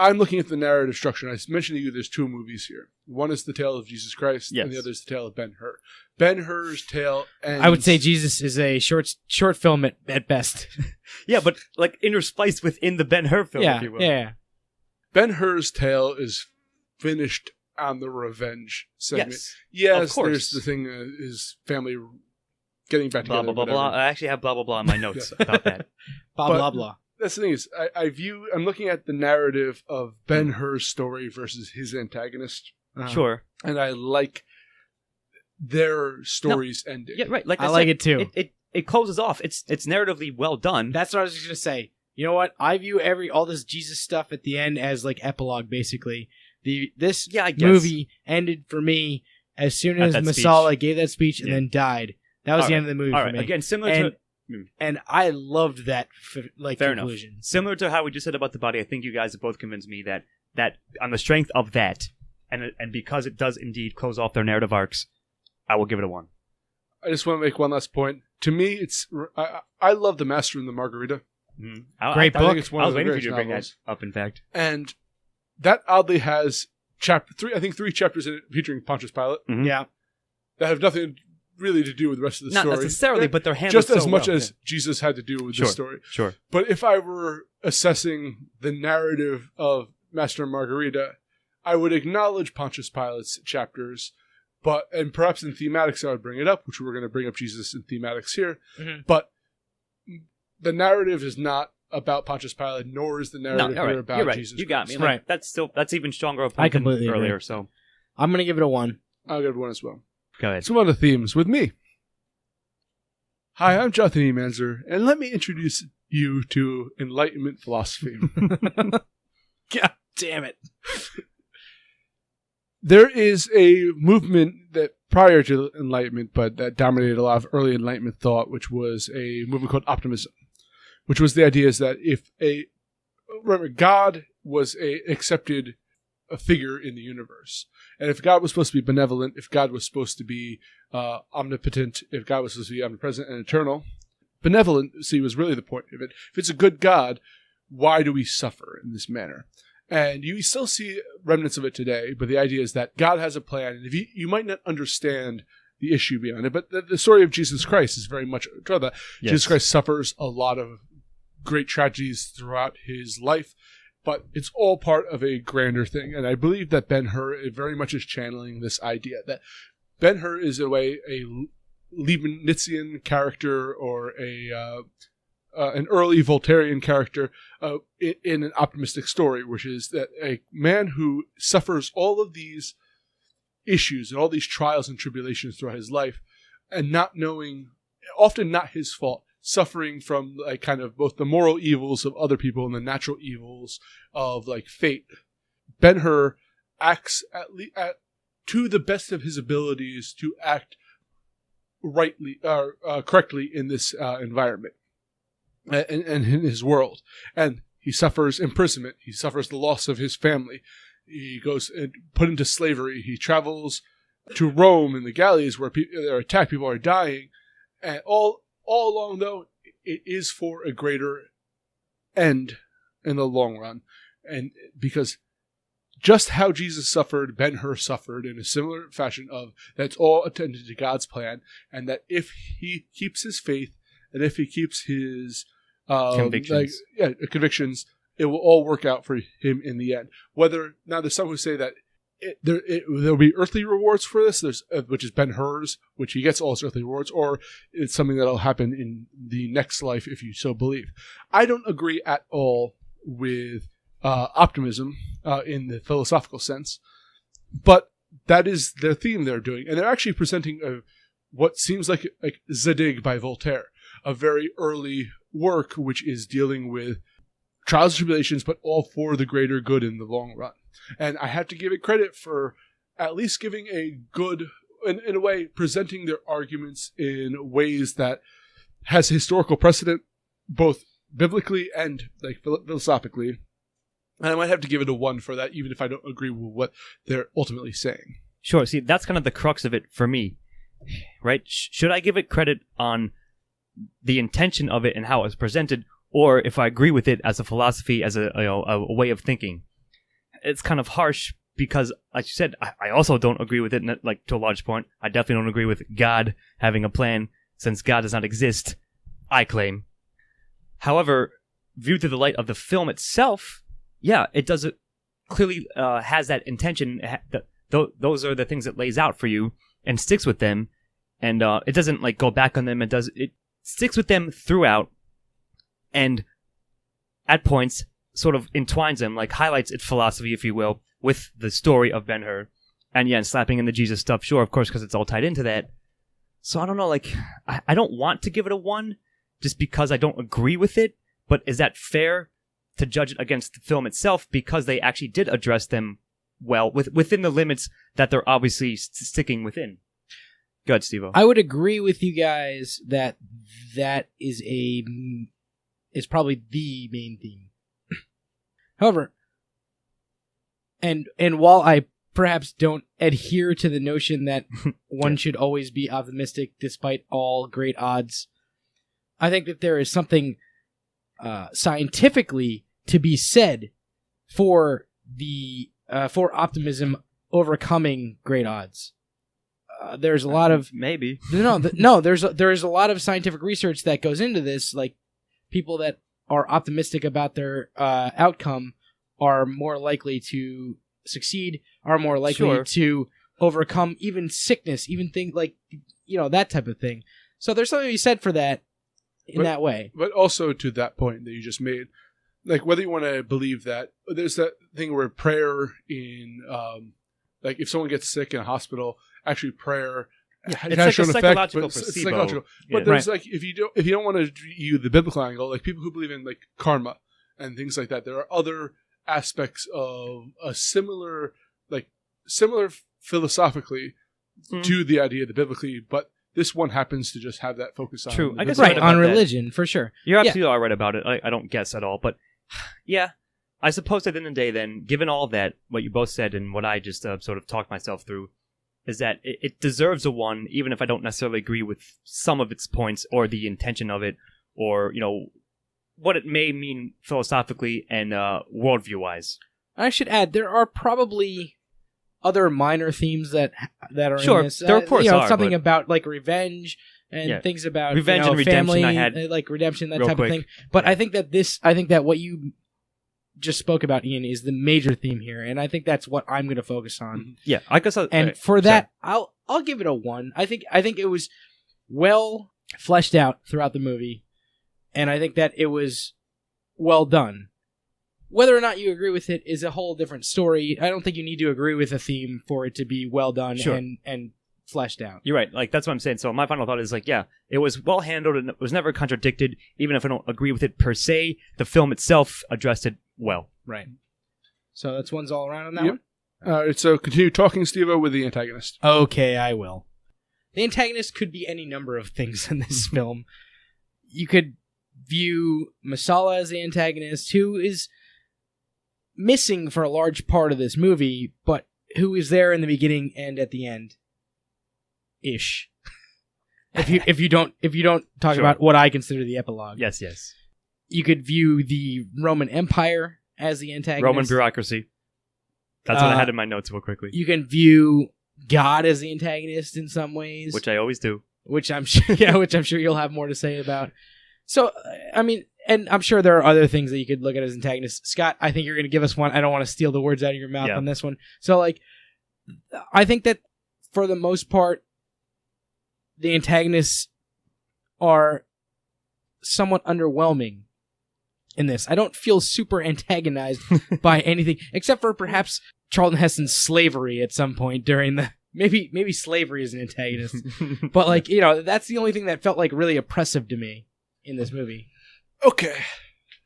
I'm looking at the narrative structure, and I mentioned to you there's two movies here. One is the tale of Jesus Christ, and the other is the tale of Ben-Hur. Ben-Hur's tale ends... I would say Jesus is a short film at best. Yeah, but like interspliced within the Ben-Hur film, if you will. Yeah. Ben-Hur's tale is finished on the revenge segment. Yes, of course. There's the thing, his family getting back blah, together. blah, blah, blah. I actually have blah, blah, blah in my notes about that. Blah, blah. That's the thing is, I'm looking at the narrative of Ben-Hur's story versus his antagonist. Sure. And I like their stories ending. Yeah, right. Like I like it too. It closes off. It's narratively well done. That's what I was just gonna say. You know what? I view all this Jesus stuff at the end as like epilogue, basically. This I guess. movie ended for me as soon as Masala gave that speech and then died. That was the end of the movie for me. Again, similar to... And I loved that Fair conclusion. enough. Similar to how we just said about the body, I think you guys have both convinced me that on the strength of that, and because it does indeed close off their narrative arcs, I will give it a 1. I just want to make one last point. To me, it's I love The Master and the Margarita. Great book. I think it's one I of was the waiting for you greatest to bring novels. that up, in fact. And that oddly has chapter 3. I think 3 chapters in it featuring Pontius Pilate. Mm-hmm. Yeah. That have nothing really to do with the rest of the Not story. Not necessarily, but they're handled just as so much well. as Jesus had to do with the story. Sure. But if I were assessing the narrative of Master and Margarita, I would acknowledge Pontius Pilate's chapters, and perhaps in thematics I would bring it up, which we're going to bring up Jesus in thematics here. Mm-hmm. But the narrative is not about Pontius Pilate, nor is the narrative here about You're right. Jesus You got Christ. me. Like, Right. That's even stronger a point I completely than earlier. agree. So I'm gonna give it a 1. I'll give it 1 as well. go ahead. Some other themes with me. Hi, I'm Jonathan E. Manzer, and let me introduce you to Enlightenment philosophy. God damn it. There is a movement that prior to Enlightenment, but that dominated a lot of early Enlightenment thought, which was a movement called optimism, which was the idea is that remember, God was a accepted figure in the universe. And if God was supposed to be benevolent, if God was supposed to be omnipotent, if God was supposed to be omnipresent and eternal, benevolency was really the point of it. If it's a good God, why do we suffer in this manner? And you still see remnants of it today, but the idea is that God has a plan, and if you might not understand the issue behind it, but the story of Jesus Christ is very much that. Yes. Jesus Christ suffers a lot of great tragedies throughout his life, but it's all part of a grander thing. And I believe that Ben-Hur very much is channeling this idea that Ben-Hur is in a way a Leibnizian character or an early Voltairean character in an optimistic story, which is that a man who suffers all of these issues and all these trials and tribulations throughout his life and not knowing, often not his fault, suffering from like kind of both the moral evils of other people and the natural evils of like fate. Ben-Hur acts to the best of his abilities to act correctly in this environment and in his world. And he suffers imprisonment. He suffers the loss of his family. He goes put into slavery. He travels to Rome in the galleys where they're attacked. People are dying. And all along, though, it is for a greater end in the long run. And because just how Jesus suffered, Ben-Hur suffered in a similar fashion of that's all attended to God's plan. And that if he keeps his faith and if he keps his convictions, it will all work out for him in the end. Now there's some who say that there'll be earthly rewards for this, which is Ben-Hur's, which he gets all his earthly rewards, or it's something that'll happen in the next life if you so believe. I don't agree at all with optimism in the philosophical sense, but that is their theme they're doing, and they're actually presenting what seems like Zadig by Voltaire, a very early work which is dealing with trials and tribulations, but all for the greater good in the long run. And I have to give it credit for at least giving a good, in a way, presenting their arguments in ways that has historical precedent, both biblically and philosophically. And I might have to give it a 1 for that, even if I don't agree with what they're ultimately saying. Sure. See, that's kind of the crux of it for me, right? Should I give it credit on the intention of it and how it was presented, or if I agree with it as a philosophy, as a way of thinking? It's kind of harsh because, like you said, I also don't agree with it, like to a large point. I definitely don't agree with God having a plan, since God does not exist, I claim. However, viewed through the light of the film itself, yeah, it does clearly has that intention. Those are the things it lays out for you and sticks with them, and it doesn't like go back on them. It sticks with them throughout, and at points sort of entwines them, like highlights its philosophy, if you will, with the story of Ben-Hur. And yeah, and slapping in the Jesus stuff, sure, of course, because it's all tied into that. So I don't know, like, I don't want to give it a 1 just because I don't agree with it, but is that fair to judge it against the film itself because they actually did address them well within the limits that they're obviously sticking within? Go ahead, Steve-O. I would agree with you guys that is probably the main theme. However, and while I perhaps don't adhere to the notion that one should always be optimistic despite all great odds, I think that there is something scientifically to be said for optimism overcoming great odds. There's a lot of maybe there is a lot of scientific research that goes into this. Like, people that are optimistic about their outcome are more likely to succeed, are more likely to overcome even sickness, even things like, that type of thing. So there's something to be said for that in that way. But also to that point that you just made, like, whether you want to believe that, there's that thing where prayer in, like, if someone gets sick in a hospital, actually prayer it's like a psychological placebo. It's psychological. But there's like, if you don't want to view the biblical angle, like people who believe in like karma and things like that, there are other aspects of a similar philosophically to the idea of the biblically, but this one happens to just have that focus on. True, I guess right on religion for sure. You're absolutely all right about it. I don't guess at all, but yeah, I suppose at the end of the day, then, given all that, what you both said and what I just sort of talked myself through, is that it deserves a 1, even if I don't necessarily agree with some of its points or the intention of it, or what it may mean philosophically and worldview-wise. I should add, there are probably other minor themes that are in this. There of course are. Something about like revenge and things about revenge and redemption. Family, I had like redemption, that real type quick. of thing. But I think that what you just spoke about, Ian, is the major theme here, and I think that's what I'm going to focus on. Yeah, I guess. For that, I'll give it a 1. I think it was well fleshed out throughout the movie, and I think that it was well done. Whether or not you agree with it is a whole different story. I don't think you need to agree with a theme for it to be well done and fleshed out. You're right. Like, that's what I'm saying. So my final thought is, like, yeah, it was well handled and it was never contradicted. Even if I don't agree with it per se, the film itself addressed it well. Right. So that's 1's all around on that one? All right, so continue talking, Steve-O, with the antagonist. Okay, I will. The antagonist could be any number of things in this film. You could view Masala as the antagonist, who is missing for a large part of this movie, but who is there in the beginning and at the end. Ish. If you don't talk about what I consider the epilogue. Yes. You could view the Roman Empire as the antagonist. Roman bureaucracy. That's what I had in my notes real quickly. You can view God as the antagonist in some ways, which I always do. Which I'm sure you'll have more to say about. So, I mean, and I'm sure there are other things that you could look at as antagonists. Scott, I think you're going to give us one. I don't want to steal the words out of your mouth on this one. So, like, I think that for the most part, the antagonists are somewhat underwhelming in this. I don't feel super antagonized by anything, except for perhaps Charlton Heston's slavery at some point during the... Maybe slavery is an antagonist. But, like, you know, that's the only thing that felt, like, really oppressive to me in this movie. Okay.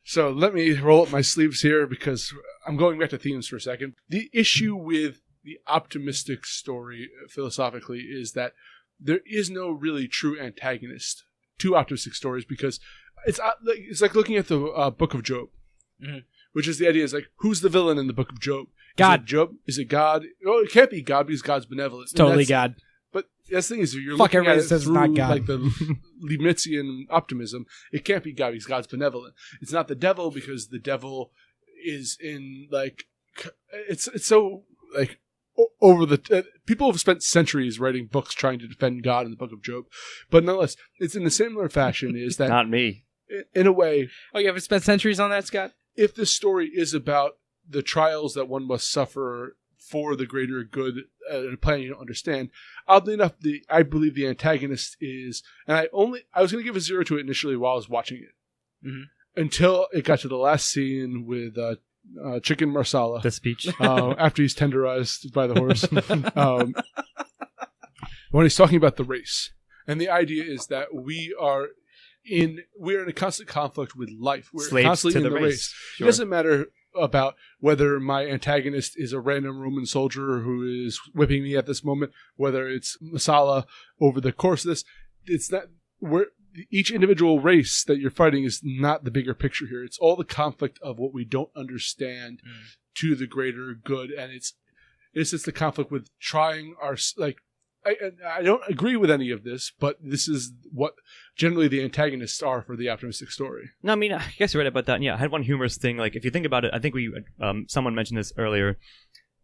So let me roll up my sleeves here because I'm going back to themes for a second. The issue with the optimistic story philosophically is that there is no really true antagonist to optimistic stories because it's like looking at the Book of Job, which is the idea is like, who's the villain in the Book of Job? God. Is it Job? Is it God? No, it can't be God because God's benevolent. It's totally God. But that's the thing is, if you're Fuck looking at everybody it that says through it's not God. like the Leibnizian optimism, it can't be God because God's benevolent. It's not the devil because the devil is in like it's so like over the people have spent centuries writing books trying to defend God in the Book of Job, but nonetheless, it's in a similar fashion. Is that Not me. in a way? Oh, you haven't spent centuries on that, Scott? If the story is about the trials that one must suffer for the greater good in a plan you don't understand, oddly enough, I believe the antagonist is, and I was going to give a 0 to it initially while I was watching it, until it got to the last scene with Chicken Marsala. The speech. After he's tenderized by the horse. When he's talking about the race. And the idea is that we are in a constant conflict with life. We're Slaves constantly to in the the race. race. Sure. It doesn't matter about whether my antagonist is a random Roman soldier who is whipping me at this moment, whether it's Masala over the course of this. It's not each individual race that you're fighting is not the bigger picture here. It's all the conflict of what we don't understand to the greater good, and it's just the conflict with trying our like. I don't agree with any of this, but this is what generally the antagonists are for the optimistic story. No, I mean, I guess you're right about that. And yeah, I had one humorous thing. Like, if you think about it, I think someone mentioned this earlier.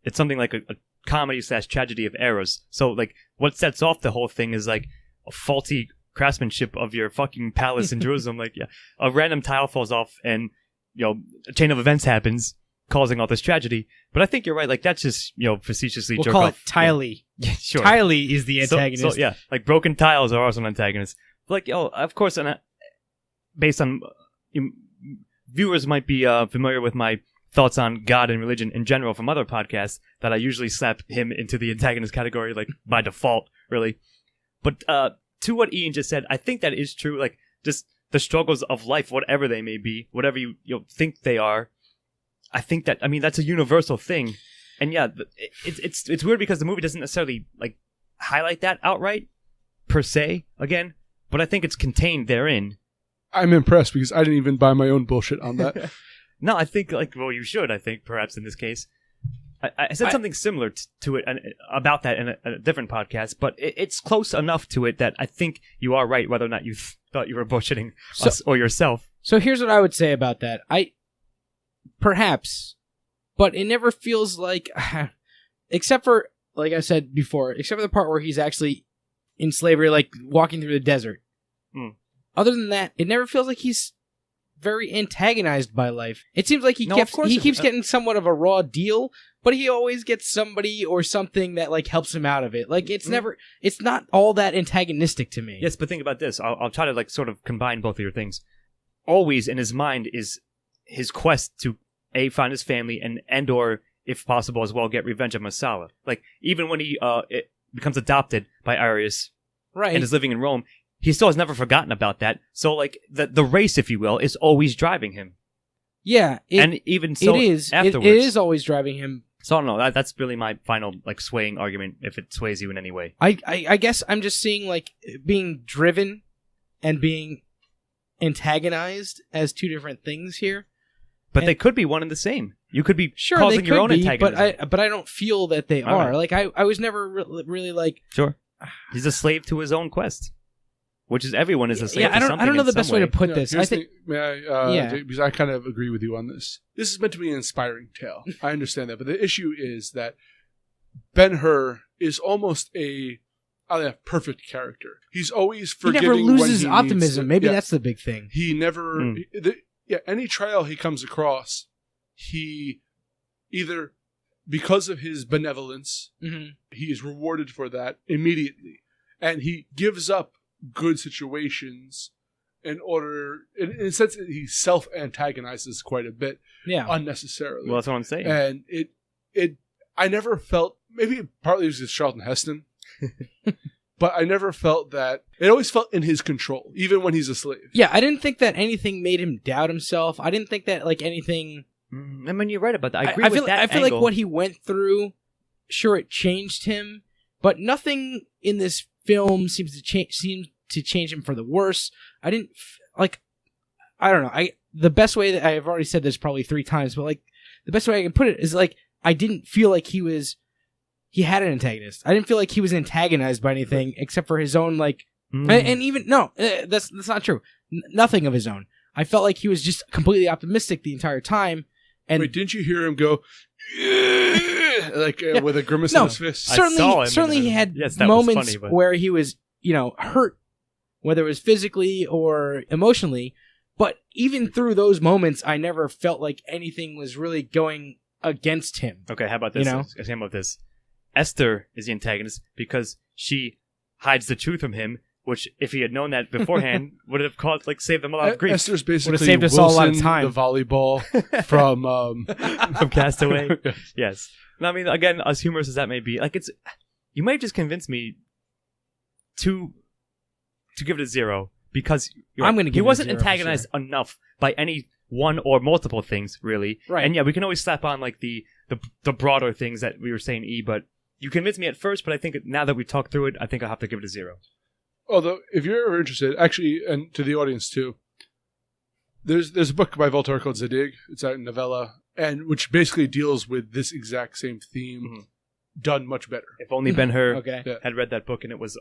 It's something like a comedy / tragedy of errors. So, like, what sets off the whole thing is, like, a faulty craftsmanship of your fucking palace in Jerusalem. Like, yeah, a random tile falls off and, you know, a chain of events happens, causing all this tragedy. But I think you're right. Like, that's just, you know, facetiously We'll jerk call off. it Tiley. Yeah, sure. Tiley is the antagonist. So, yeah, like broken tiles are also an antagonist. But like, of course, based on viewers might be familiar with my thoughts on God and religion in general from other podcasts, that I usually slap him into the antagonist category, like by default, really. But to what Ian just said, I think that is true. Like, just the struggles of life, whatever they may be, whatever you think they are. I think that, I mean, that's a universal thing. And yeah, it's weird because the movie doesn't necessarily like highlight that outright per se again, but I think it's contained therein. I'm impressed because I didn't even buy my own bullshit on that. No, I think you should. I think perhaps in this case, I said something similar to it about that in a different podcast, but it's close enough to it that I think you are right. Whether or not you thought you were bullshitting us or yourself. So here's what I would say about that. Perhaps. But it never feels like, except for, like I said before, except for the part where he's actually in slavery, like walking through the desert. Other than that, it never feels like he's very antagonized by life. It seems like he keeps getting somewhat of a raw deal, but he always gets somebody or something that like helps him out of it. Like it's not all that antagonistic to me. Yes, but think about this. I'll try to like sort of combine both of your things. Always in his mind is his quest to find his family and or if possible as well get revenge of Masala. Like even when he becomes adopted by Arius, right, and is living in Rome, he still has never forgotten about that. So like the race, if you will, is always driving him. Yeah, and even so, it is. Afterwards, it is always driving him. So I don't know. That's really my final like swaying argument, if it sways you in any way. I guess I'm just seeing like being driven and being antagonized as two different things here. But they could be one and the same. You could be causing your own antagonism. But I don't feel that they are. Right. Like I was never really like. Sure, he's a slave to his own quest, which is everyone is a slave. Yeah, to something I don't know in the best way to put this. I think because I kind of agree with you on this. This is meant to be an inspiring tale. I understand that, but the issue is that Ben-Hur is almost a perfect character. He's always forgiving. He never loses when he optimism. Maybe that's the big thing. He never. Any trial he comes across, he either, because of his benevolence, he is rewarded for that immediately. And he gives up good situations in a sense, he self-antagonizes quite a bit unnecessarily. Well, that's what I'm saying. And I never felt, maybe partly it was just Charlton Heston, but I never felt that, it always felt in his control, even when he's a slave. Yeah, I didn't think that anything made him doubt himself. I didn't think that like anything... I mean, you're right about that. I agree with that I feel angle. like what he went through, sure, it changed him, but nothing in this film seems to change him for the worse. I didn't I don't know. The best way that I've already said this probably 3 times, but like the best way I can put it is like I didn't feel like he had an antagonist. I didn't feel like he was antagonized by anything except for his own like, and even no, that's not true. Nothing of his own. I felt like he was just completely optimistic the entire time. And wait, didn't you hear him go with a grimace on his fist? Certainly he had moments where he was, hurt, whether it was physically or emotionally. But even through those moments, I never felt like anything was really going against him. Okay, how about this? How about this? Esther is the antagonist because she hides the truth from him, which, if he had known that beforehand, would have saved them a lot of grief. Esther's basically would have saved us all a lot of time. The volleyball from from Castaway. Yes. No, I mean, again, as humorous as that may be, you might have just convinced me to give it a 0 because I'm going to give he it wasn't a 0 antagonized enough by any one or multiple things, really. Right. And yeah, we can always slap on like the broader things that we were saying, but you convinced me at first, but I think now that we've talked through it, I think I'll have to give it a 0. Although, if you're ever interested, actually, and to the audience too, there's a book by Voltaire called Zadig. It's a novella, and which basically deals with this exact same theme, done much better. If only Ben-Hur Okay. had read that book and it was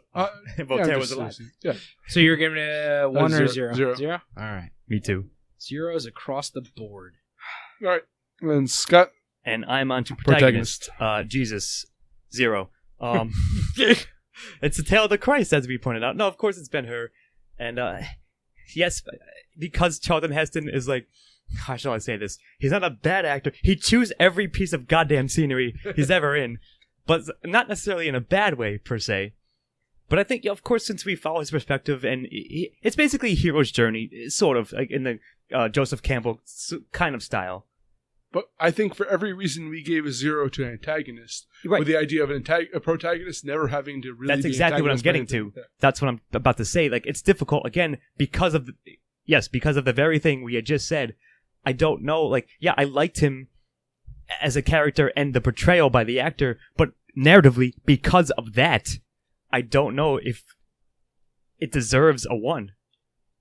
Voltaire was alive. Yeah. So you're giving it a 1 or a 0? 0. 0? All right. Me too. 0s across the board. All right. And Scott. And I'm on to protagonist. Jesus, 0. It's the tale of the Christ, as we pointed out. No, of course it's Ben-Hur. And yes, because Charlton Heston is like, how shall I say this? He's not a bad actor. He chews every piece of goddamn scenery he's ever in. But not necessarily in a bad way, per se. But I think, of course, since we follow his perspective, and it's basically a hero's journey, sort of, like in the Joseph Campbell kind of style. But I think for every reason we gave a 0 to an antagonist, right, with the idea of a protagonist never having to really That's exactly what I'm getting to. Yeah. That's what I'm about to say. Like, it's difficult, again, because of the very thing we had just said. I don't know, like, yeah, I liked him as a character and the portrayal by the actor, but narratively, because of that, I don't know if it deserves a 1.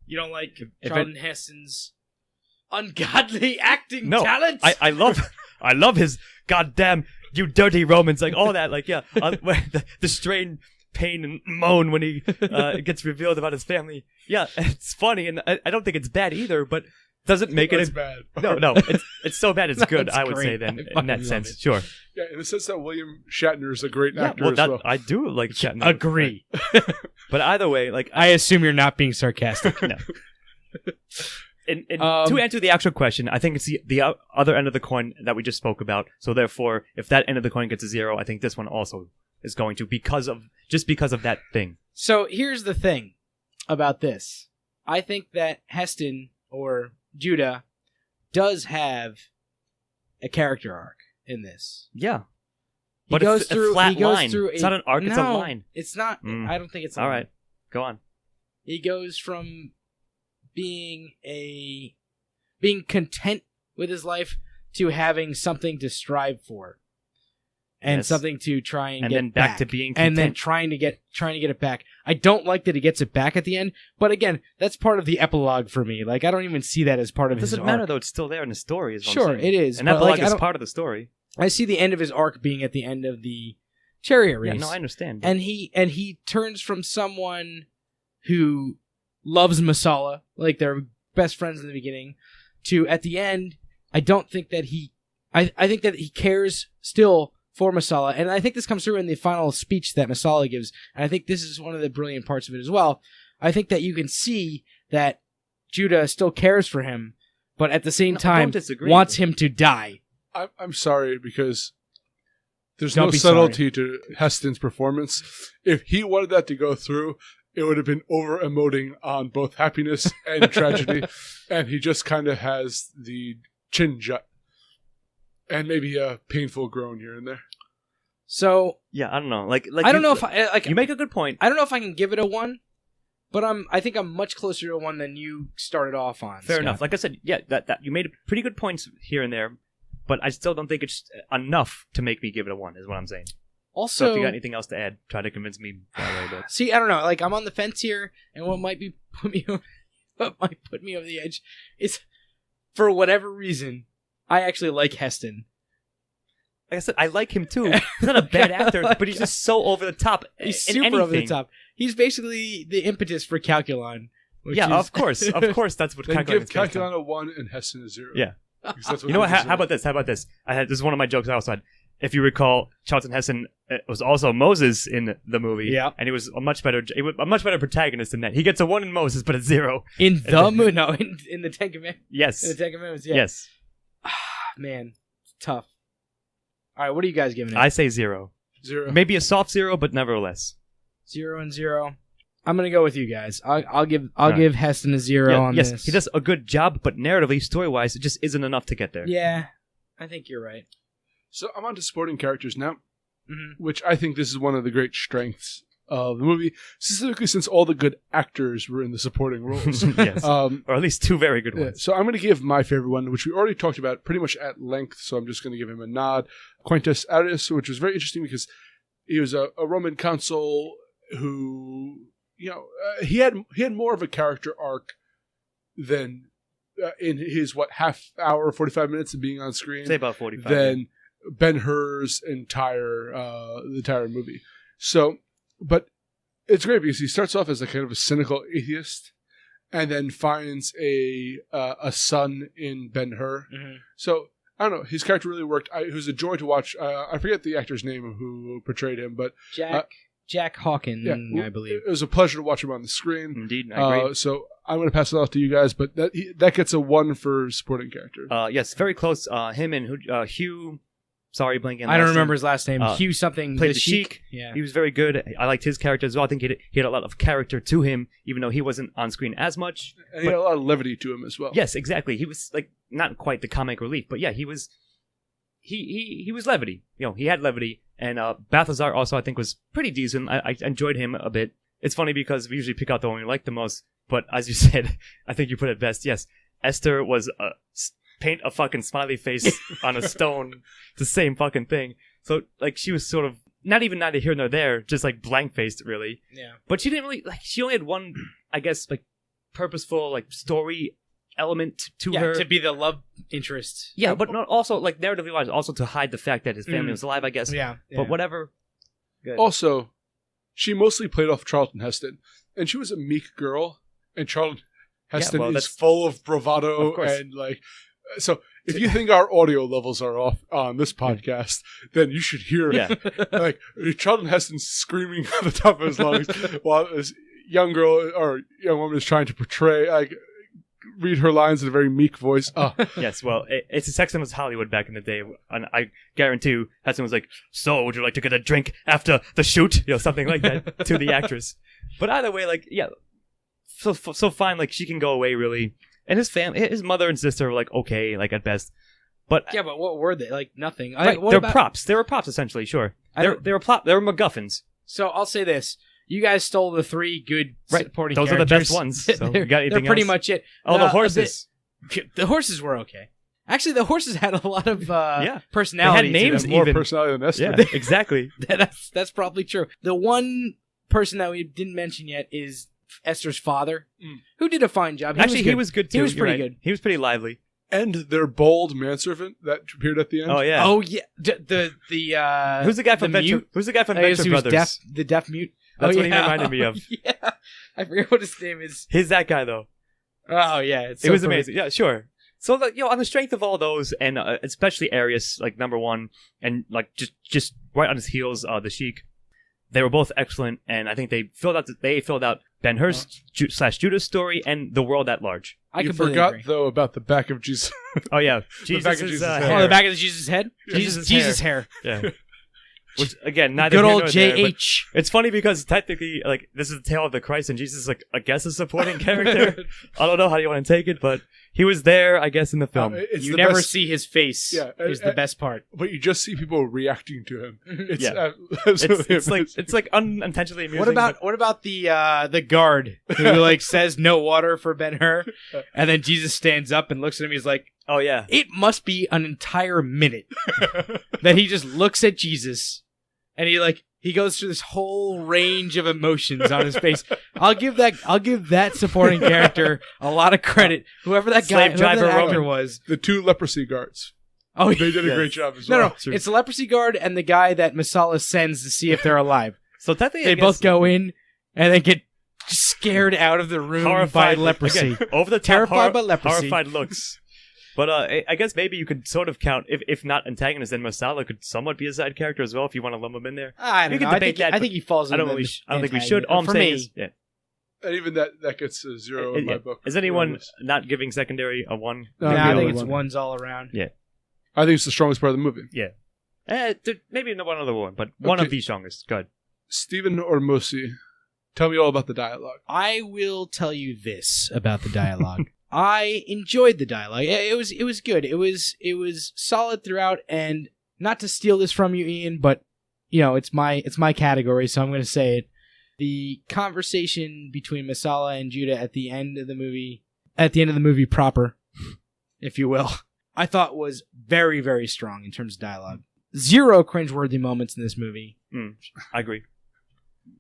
You don't like Charlton Heston's ungodly acting talent? I love his goddamn you dirty Romans, like all that, like the strained pain and moan when he gets revealed about his family. Yeah, it's funny, and I don't think it's bad either, but doesn't make it bad. No, it's so bad it's good. I would say then in that sense, sure. Yeah, in the sense that William Shatner is a great actor well, as well. I do like Shatner. Agree. But either way, like I assume you're not being sarcastic. No. And to answer the actual question, I think it's the other end of the coin that we just spoke about. So therefore, if that end of the coin gets a 0, I think this one also is going to because of that thing. So here's the thing about this. I think that Heston or Judah does have a character arc in this. Yeah. But it's a flat line. It's not an arc, it's a line. It's not. I don't think it's a all line. right. Go on. He goes from being content with his life to having something to strive for. And something to try and get then back to being content. And then trying to get it back. I don't like that he gets it back at the end, but again, that's part of the epilogue for me. Like, I don't even see that as part of his arc. It doesn't matter, though. It's still there in the story. Sure, it is. And epilogue is part of the story. I see the end of his arc being at the end of the chariot race. Yeah, no, I understand. And he turns from someone who loves Masala, like they're best friends in the beginning, to at the end, I don't think that I think that he cares still for Masala, and I think this comes through in the final speech that Masala gives, and I think this is one of the brilliant parts of it as well. I think that you can see that Judah still cares for him, but at the same time wants him to die. I'm sorry, because there's no subtlety to Heston's performance. If he wanted that to go through, it would have been over emoting on both happiness and tragedy, and he just kind of has the chin jut and maybe a painful groan here and there. So Yeah, I don't know. Like I don't know if I like. you make a good point. I don't know if I can give it a 1, but I think I'm much closer to a 1 than you started off on. Fair Scott. enough. Like I said, yeah, that you made pretty good points here and there, but I still don't think it's enough to make me give it a 1. Is what I'm saying. Also, So if you got anything else to add, try to convince me that way. But see, I don't know. Like I'm on the fence here, and what might put me over the edge is, for whatever reason, I actually like Heston. like I said, I like him too. He's not a bad actor, but he's just so over the top. He's in super over the anything. top. He's basically the impetus for Calculon. Yeah, of course, that's what Then Calculon give is based on. Calculon a 1 and Heston a 0. Yeah. Because that's You know what? he How about this? This is one of my jokes I also had. If you recall, Charlton Heston was also Moses in the movie. Yeah. And he was a much better protagonist than that. He gets a 1 in Moses, but a 0. In the movie? No, in the Ten Commandments. Yes. In the Ten Commandments, yeah. Yes. Man, it's tough. All right, what are you guys giving it? I say 0. 0. Maybe a soft 0, but nevertheless. 0 and 0. I'm gonna go with you guys. I'll give Right. give Heston a 0 Yeah, on yes, this. he does a good job, but narratively, story-wise, it just isn't enough to get there. Yeah, I think you're right. So I'm on to supporting characters now, Mm-hmm. which I think this is one of the great strengths of the movie, specifically since all the good actors were in the supporting roles. Yes. Or at least 2 very good Yeah, ones. so I'm going to give my favorite one, which we already talked about pretty much at length, so I'm just going to give him a nod. Quintus Arrius, which was very interesting because he was a Roman consul who, he had more of a character arc than in his, half hour, 45 minutes of being on screen Say about 45. than Ben-Hur's entire movie. So, but it's great because he starts off as a kind of a cynical atheist, and then finds a son in Ben-Hur. Mhm. So I don't know, his character really worked. It was a joy to watch. I forget the actor's name who portrayed him, but Jack Hawken, yeah, I believe. it was a pleasure to watch him on the screen. Indeed, I agree. So I'm going to pass it off to you guys, but that gets a 1 for supporting character. Yes, very close. Him and Hugh. Sorry, blanking. I don't remember his last name. Uh, Hugh something. Played the Sheik. Yeah. He was very good. I liked his character as well. I think he had a lot of character to him, even though he wasn't on screen as much. And he had a lot of levity to him as well. Yes, exactly. He was like not quite the comic relief, but yeah, he was. He was levity. He had levity, and Balthazar also I think was pretty decent. I enjoyed him a bit. It's funny because we usually pick out the one we like the most, but as you said, I think you put it best. Yes, Esther was paint a fucking smiley face on a stone. The same fucking thing. So like she was sort of not even neither here nor there, just like blank faced really. Yeah. But she didn't really she only had one, I guess, like purposeful story element to her. To be the love interest. Yeah, but not also like narratively wise, also to hide the fact that his family was alive, I guess. Yeah. But whatever. Good. Also, she mostly played off Charlton Heston, and she was a meek girl, and Charlton Heston is that's full of bravado Of course. and so if you think our audio levels are off on this podcast, then you should hear Charlton Heston screaming at the top of his lungs while this young girl or young woman is trying to portray read her lines in a very meek voice. Yes, well, it's Sex and Hollywood back in the day, and I guarantee you, Heston was like, "So, would you like to get a drink after the shoot?" Something like that to the actress. But either way, so fine. She can go away really, and his mother and sister were okay, at best. But Yeah, but what were they? Nothing. right, they're props. They were props essentially. Sure, they were MacGuffins. So I'll say this: you guys stole the 3 good supporting Those are the characters. best ones. So you got anything they're pretty else? much it. Oh, the horses. The horses were okay. Actually, the horses had a lot of personality. They had names to More even. personality than Esther. Yeah, exactly. them. That's probably true. The one person that we didn't mention yet is Esther's father, who did a fine job. He was good too. He was You're pretty right. good. He was pretty lively. And their bold manservant that appeared at the end. Oh yeah. Oh yeah, the Who's the guy from mute? Venture? Who's the guy from I guess Venture he was Brothers? the deaf mute. That's oh, what he yeah. reminded me of. Yeah, I forget what his name is. He's that guy though. Oh yeah, It was amazing. Yeah, sure. So on the strength of all those, and especially Arius, number 1, and just right on his heels, the Sheik, they were both excellent, and I think they filled out Ben-Hur's / Judah's story and the world at large. You completely forgot agree. though about the back of Jesus. Oh yeah, The back of Jesus' Oh, hair. the back of the Jesus' head. Jesus' Jesus' hair. Yeah. Which, again, neither Good here old nor there, but JH. it's funny because technically, like, this is the tale of the Christ, and Jesus is, like, I guess a supporting character. I don't know how you want to take it, but he was there, I guess, in the film. It's You the never best- see his face. Yeah, is the best part. but you just see people reacting to him. It's, Yeah. absolutely It's like it's like unintentionally amusing. What about the guard who like says no water for Ben-Hur, and then Jesus stands up and looks at him. He's like, Oh yeah, it must be an entire minute that he just looks at Jesus, and he goes through this whole range of emotions on his face. I'll give that supporting character a lot of credit. Whoever that guy, Slave whoever driver that actor Roman. was. the 2 leprosy guards. Oh, They did a Yes. great job as no, well. it's the leprosy guard and the guy that Masala sends to see if they're alive. so technically They I guess, both go in and then get scared out of the room horrified by leprosy. again, over the top, Terrified by leprosy. horrified looks. But I guess maybe you could sort of count, if not antagonist, then Masala could somewhat be a side character as well if you want to lump him in there. I We don't can know. debate that, I think he falls. I don't into really. the I don't think we antagonist. should. All I'm For saying me, is, yeah. And even that gets a 0 in my Yeah. book. Is anyone not giving secondary a 1? No, I I'll think give it's it a 1. ones all around. I think it's the strongest part of the movie. Maybe not one other one, but one Okay. of the strongest. Good. Stephen or Mosi, tell me all about the dialogue. I will tell you this about the dialogue. I enjoyed the dialogue. It was good. It was solid throughout. And not to steal this from you, Ian, but you know it's my category, so I'm going to say it. The conversation between Masala and Judah at the end of the movie proper, if you will, I thought was very, very strong in terms of dialogue. 0 cringeworthy moments in this movie. I agree.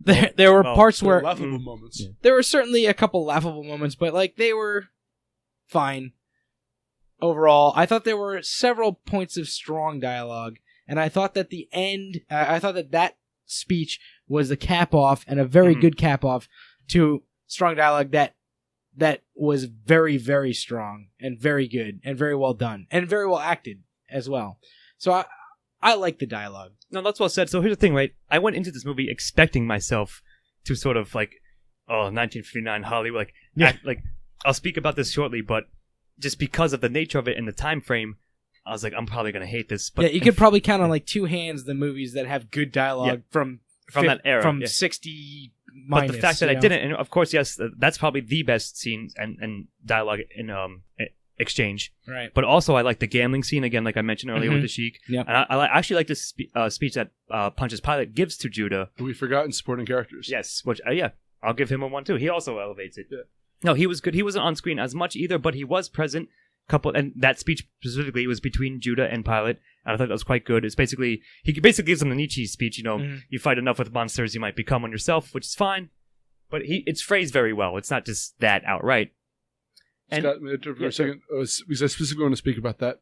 There were Well, parts The where laughable moments. Yeah. there were certainly a couple laughable moments, but like they were fine. Overall, I thought there were several points of strong dialogue, and I thought that the end, I thought that speech was the cap off and a very good cap off to strong dialogue that was very, very strong and very good and very well done and very well acted as well. So I like the dialogue. No, that's well said. So here's the thing, right? I went into this movie expecting myself to sort of like, 1959 Hollywood, like, act, like I'll speak about this shortly, but just because of the nature of it and the time frame, I was like, I'm probably gonna hate this. But Yeah, you could probably count on like 2 hands the movies that have good dialogue from that era, from yeah. 60 But minus. the fact that you I know? didn't, and of course, yes, that's probably the best scene and dialogue in exchange. Right. But also, I like the gambling scene again, like I mentioned earlier with the Sheik. Yep. And I actually like this speech that Pontius Pilate gives to Judah. We forgotten supporting characters. Yes, which I'll give him a 1 too. He also elevates it. Yeah. No, he was good. He wasn't on screen as much either, but he was present. And that speech specifically was between Judah and Pilate, and I thought that was quite good. He basically gives him the Nietzsche speech. You know, you fight enough with monsters, you might become one yourself, which is fine. But it's phrased very well. It's not just that outright. And Scott, may I interrupt for Yeah, a second? Because I specifically want to speak about that.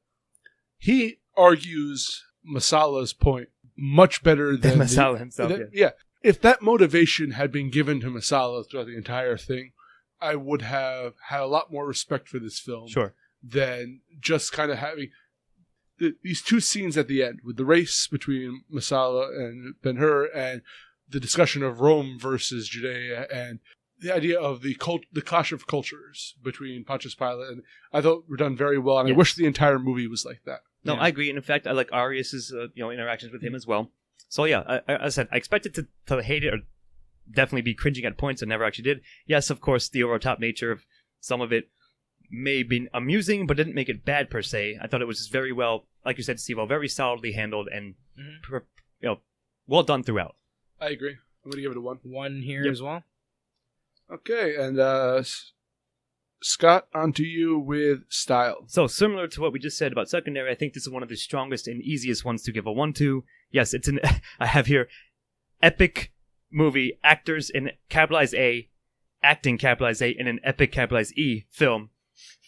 He argues Masala's point much better than Masala himself. Yeah. If that motivation had been given to Masala throughout the entire thing, I would have had a lot more respect for this film. Sure. Than just kind of having these 2 scenes at the end with the race between Masala and Ben-Hur and the discussion of Rome versus Judea and the idea of the clash of cultures between Pontius Pilate, and I thought were done very well, and Yeah. I wish the entire movie was like that. No, I agree. And in fact, I like Arius's interactions with him as well. So yeah, I said I expected to hate it or definitely be cringing at points. I never actually did. Yes, of course, the over top nature of some of it may have been amusing, but didn't make it bad per se. I thought it was just very well, like you said, Steve, very solidly handled and well done throughout. I agree. I'm going to give it a 1. 1 here Yep. as well. Okay, and Scott, on to you with style. So similar to what we just said about secondary, I think this is one of the strongest and easiest ones to give a 1 to. Yes, it's an I have here epic movie, actors in capitalized A, acting capitalized A in an epic capitalized E film.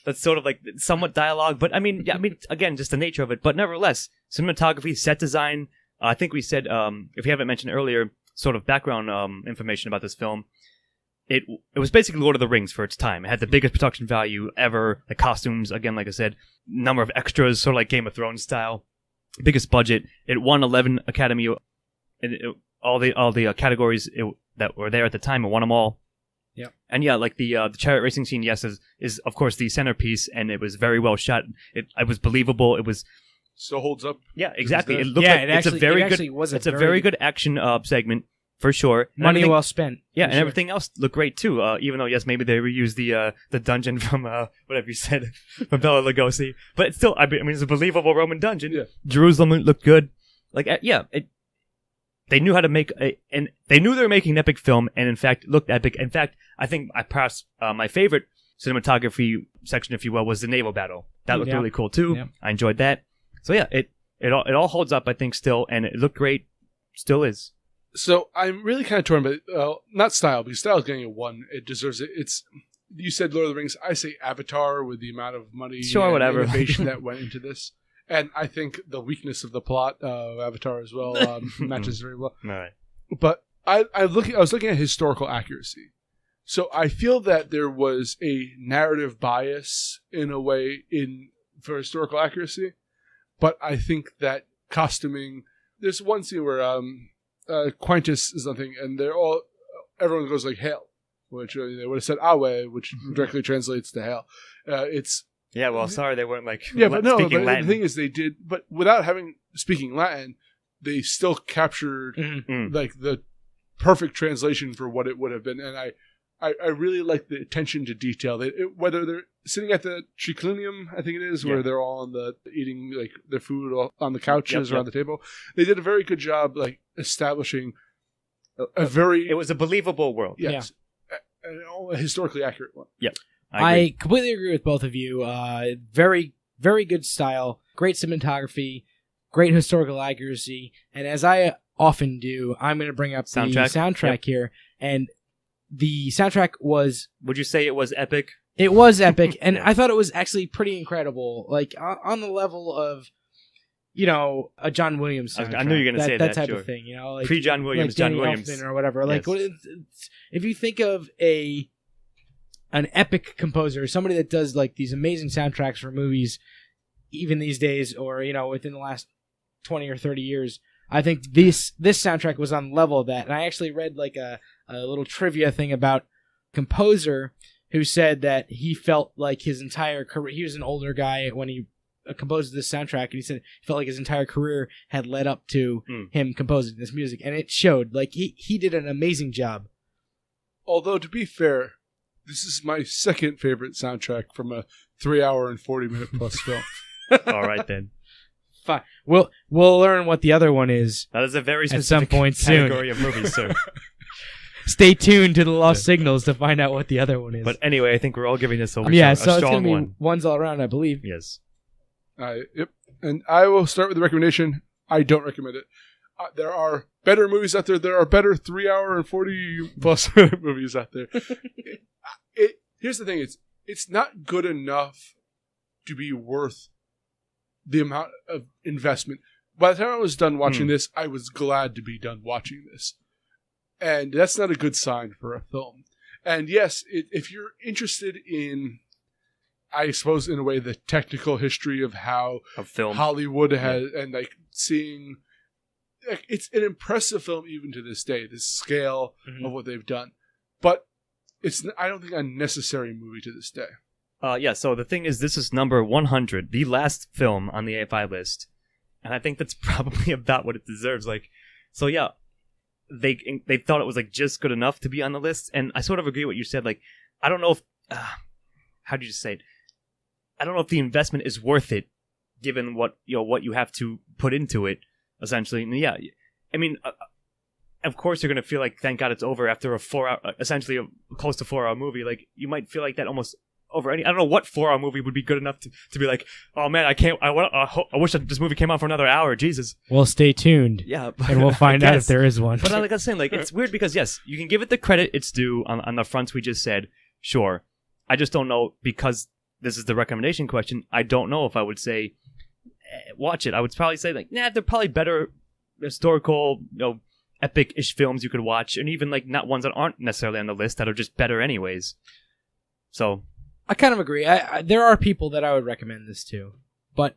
That's sort of like somewhat dialogue, but I mean, again, just the nature of it. But nevertheless, cinematography, set design. I think we said, if we haven't mentioned earlier, sort of background information about this film. It was basically Lord of the Rings for its time. It had the biggest production value ever. The costumes, again, like I said, number of extras, sort of like Game of Thrones style. Biggest budget. It won 11 Academy, all the categories that were there at the time. It won them all. Yeah. And yeah, like the chariot racing scene, yes, is of course the centerpiece, and it was very well shot. It was believable. It was still holds up. Yeah, exactly. It It looked Yeah, like it it's actually- a very it good. actually was a It's a very very good action segment for sure. And Money everything- well spent. Yeah, for and sure. everything else looked great too. Even though yes, maybe they reused the dungeon from whatever you said from Bela Lugosi, but it's still I mean it's a believable Roman dungeon. Yeah. Jerusalem looked good. Like they knew how to make and they knew they were making an epic film, and in fact looked epic. In fact, I think my favorite cinematography section, if you will, was the naval battle. That looked Yeah. really cool too. Yeah. I enjoyed that. So yeah, it all holds up, I think, still, and it looked great. Still is. So I'm really kind of torn, but not style, because style is getting a 1. It deserves it. You said Lord of the Rings. I say Avatar with the amount of money Sure, and whatever. innovation that went into this. And I think the weakness of the plot of Avatar as well matches very well. All right. But I was looking at historical accuracy. So I feel that there was a narrative bias in a way for historical accuracy. But I think that costuming, there's one scene where Quintus is something, and everyone goes like hail, which they would have said Awe, which directly translates to hail. Yeah, well, sorry they weren't like Yeah, but no, speaking but Latin. the thing is they did, but without speaking Latin, they still captured like the perfect translation for what it would have been. And I really like the attention to detail. Whether they're sitting at the triclinium, I think it is, where they're all eating like their food on the couches or on the table. They did a very good job like establishing It was a believable world. yes, a historically accurate one. Yep. I completely agree with both of you. Very, very good style, great cinematography, great historical accuracy, and as I often do, I'm going to bring up the soundtrack here. And the soundtrack was... Would you say it was epic? It was epic, and I thought it was actually pretty incredible. Like, on the level of, a John Williams soundtrack. I knew you were going to say that, type sure. of thing, like Pre-John Williams, like John Williams. Elfman or whatever. Like, Yes. if you think of an epic composer, somebody that does like these amazing soundtracks for movies, even these days, or within the last 20 or 30 years, I think this soundtrack was on the level of that. And I actually read like a little trivia thing about a composer who said that he felt like his entire career, he was an older guy when he composed this soundtrack, and he said he felt like his entire career had led up to him composing this music, and it showed. Like he did an amazing job. Although, to be fair, this is my second favorite soundtrack from a 3-hour and 40-minute plus film. All right, then. Fine. We'll learn what the other one is. That is a very At specific some point soon. category of movies, sir. Stay tuned to the Lost Signals to find out what the other one is. But anyway, I think we're all giving this a so it's strong going to be one. ones all around, I believe. Yes. Yep. And I will start with the recommendation. I don't recommend it. There are better movies out there. There are better 3-hour and 40-plus minute movies out there. Here's the thing. It's not good enough to be worth the amount of investment. By the time I was done watching this, I was glad to be done watching this. And that's not a good sign for a film. And yes, if you're interested in, I suppose in a way, the technical history of how film. Hollywood has, and like seeing, it's an impressive film even to this day, the scale of what they've done. But it's, I don't think, a necessary movie to this day. Yeah, so the thing is, this is number 100, the last film on the AFI list. And I think that's probably about what it deserves. Like, so yeah, they thought it was like just good enough to be on the list. And I sort of agree with what you said. Like, I don't know if, how do you say it? I don't know if the investment is worth it, given what you have to put into it, essentially. And yeah, I mean, of course you're going to feel like, thank God it's over after a 4-hour, essentially a close to 4-hour movie. Like, you might feel like that almost over any, I don't know what 4-hour movie would be good enough to be like, oh man, I wish that this movie came out for another hour, Jesus. Well, stay tuned. Yeah. And we'll find out if there is one. But like I was saying, like, it's weird because yes, you can give it the credit it's due on the fronts we just said, sure. I just don't know, because this is the recommendation question, I don't know if I would say, watch it. I would probably say like, nah, they're probably better historical, epic-ish films you could watch, and even like not ones that aren't necessarily on the list that are just better anyways. So I kind of agree. There are people that I would recommend this to, but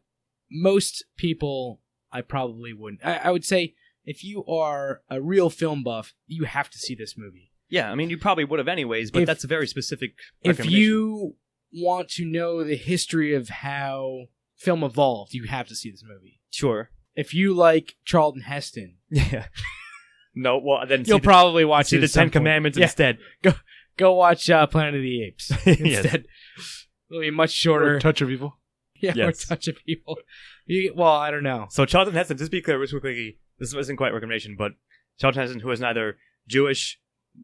most people I probably wouldn't. I would say if you are a real film buff, you have to see this movie. Yeah, I mean, you probably would have anyways, but that's a very specific If recommendation. you want to know the history of how film evolved, you have to see this movie. Sure. If you like Charlton Heston, Yeah. No, well, then you'll probably watch see it the at some Ten point. Commandments Yeah. instead. Go watch Planet of the Apes Yes. instead. It'll be much Or shorter. a touch of evil. Yeah, Yes. or Touch of Evil. Well, I don't know. So Charlton Heston, just to be clear, real quickly, this isn't quite a recommendation, but Charlton Heston, who is neither Jewish,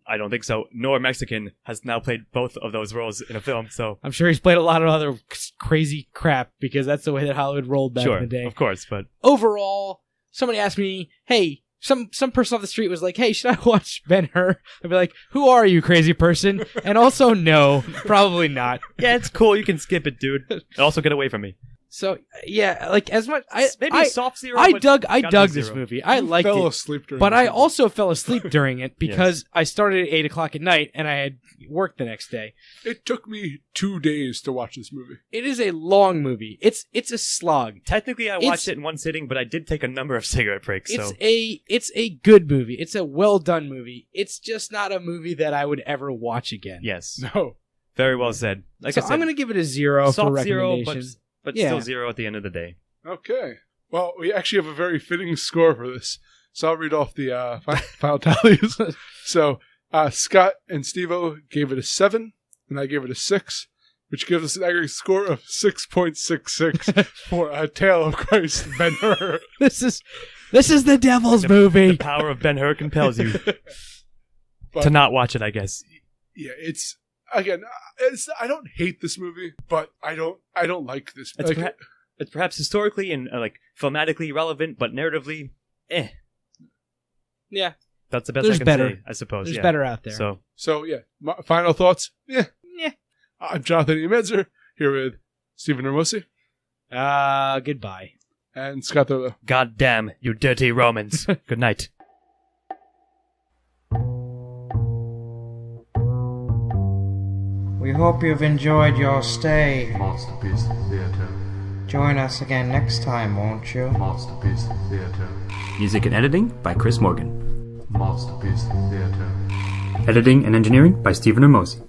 I don't think so, nor Mexican, has now played both of those roles in a film. So I'm sure he's played a lot of other crazy crap because that's the way that Hollywood rolled back sure, in the day. of course, but Overall, somebody asked me, hey, some person off the street was like, hey, should I watch Ben-Hur? I'd be like, who are you, crazy person? And also, no, probably not. yeah, it's cool. You can skip it, dude. And also get away from me. So, yeah, like, as much... Maybe I soft zero. I but dug gotta be this zero. movie. I liked Fell it. asleep during But the I movie. also fell asleep during it because I started at 8 o'clock at night and I had work the next day. It took me 2 days to watch this movie. It is a long movie. It's a slog. Technically, I watched it in one sitting, but I did take a number of cigarette breaks. So It's a good movie. It's a well done movie. It's just not a movie that I would ever watch again. yes, No. very well said. Like So I said, I'm going to give it a 0 for soft zero, recommendation. but Yeah. still zero at the end of the day. Okay. Well, we actually have a very fitting score for this. So I'll read off the final tallies. So Scott and Steve-O gave it a 7, and I gave it a 6, which gives us an aggregate score of 6.66 for A Tale of Christ Ben-Hur. This is the devil's movie. The power of Ben-Hur compels you But, to not watch it, I guess. yeah, it's again, I don't hate this movie, but I don't like this. It's, Like, it's perhaps historically and like filmatically relevant, but narratively, Yeah, That's the best There's I can better. say, I suppose. there's yeah. better out there. so yeah, my final thoughts. Yeah. Yeah. I'm Jonathan E. Medzer here with Stephen Hermosi Goodbye. and Scott Thurlow. God damn, you dirty Romans. Good night. We hope you've enjoyed your stay. MOTSterpiece Theatre. Join us again next time, won't you? MOTSterpiece Theatre. Music and editing by Chris Morgan. MOTSterpiece Theatre. Editing and engineering by Stephen Hermosi.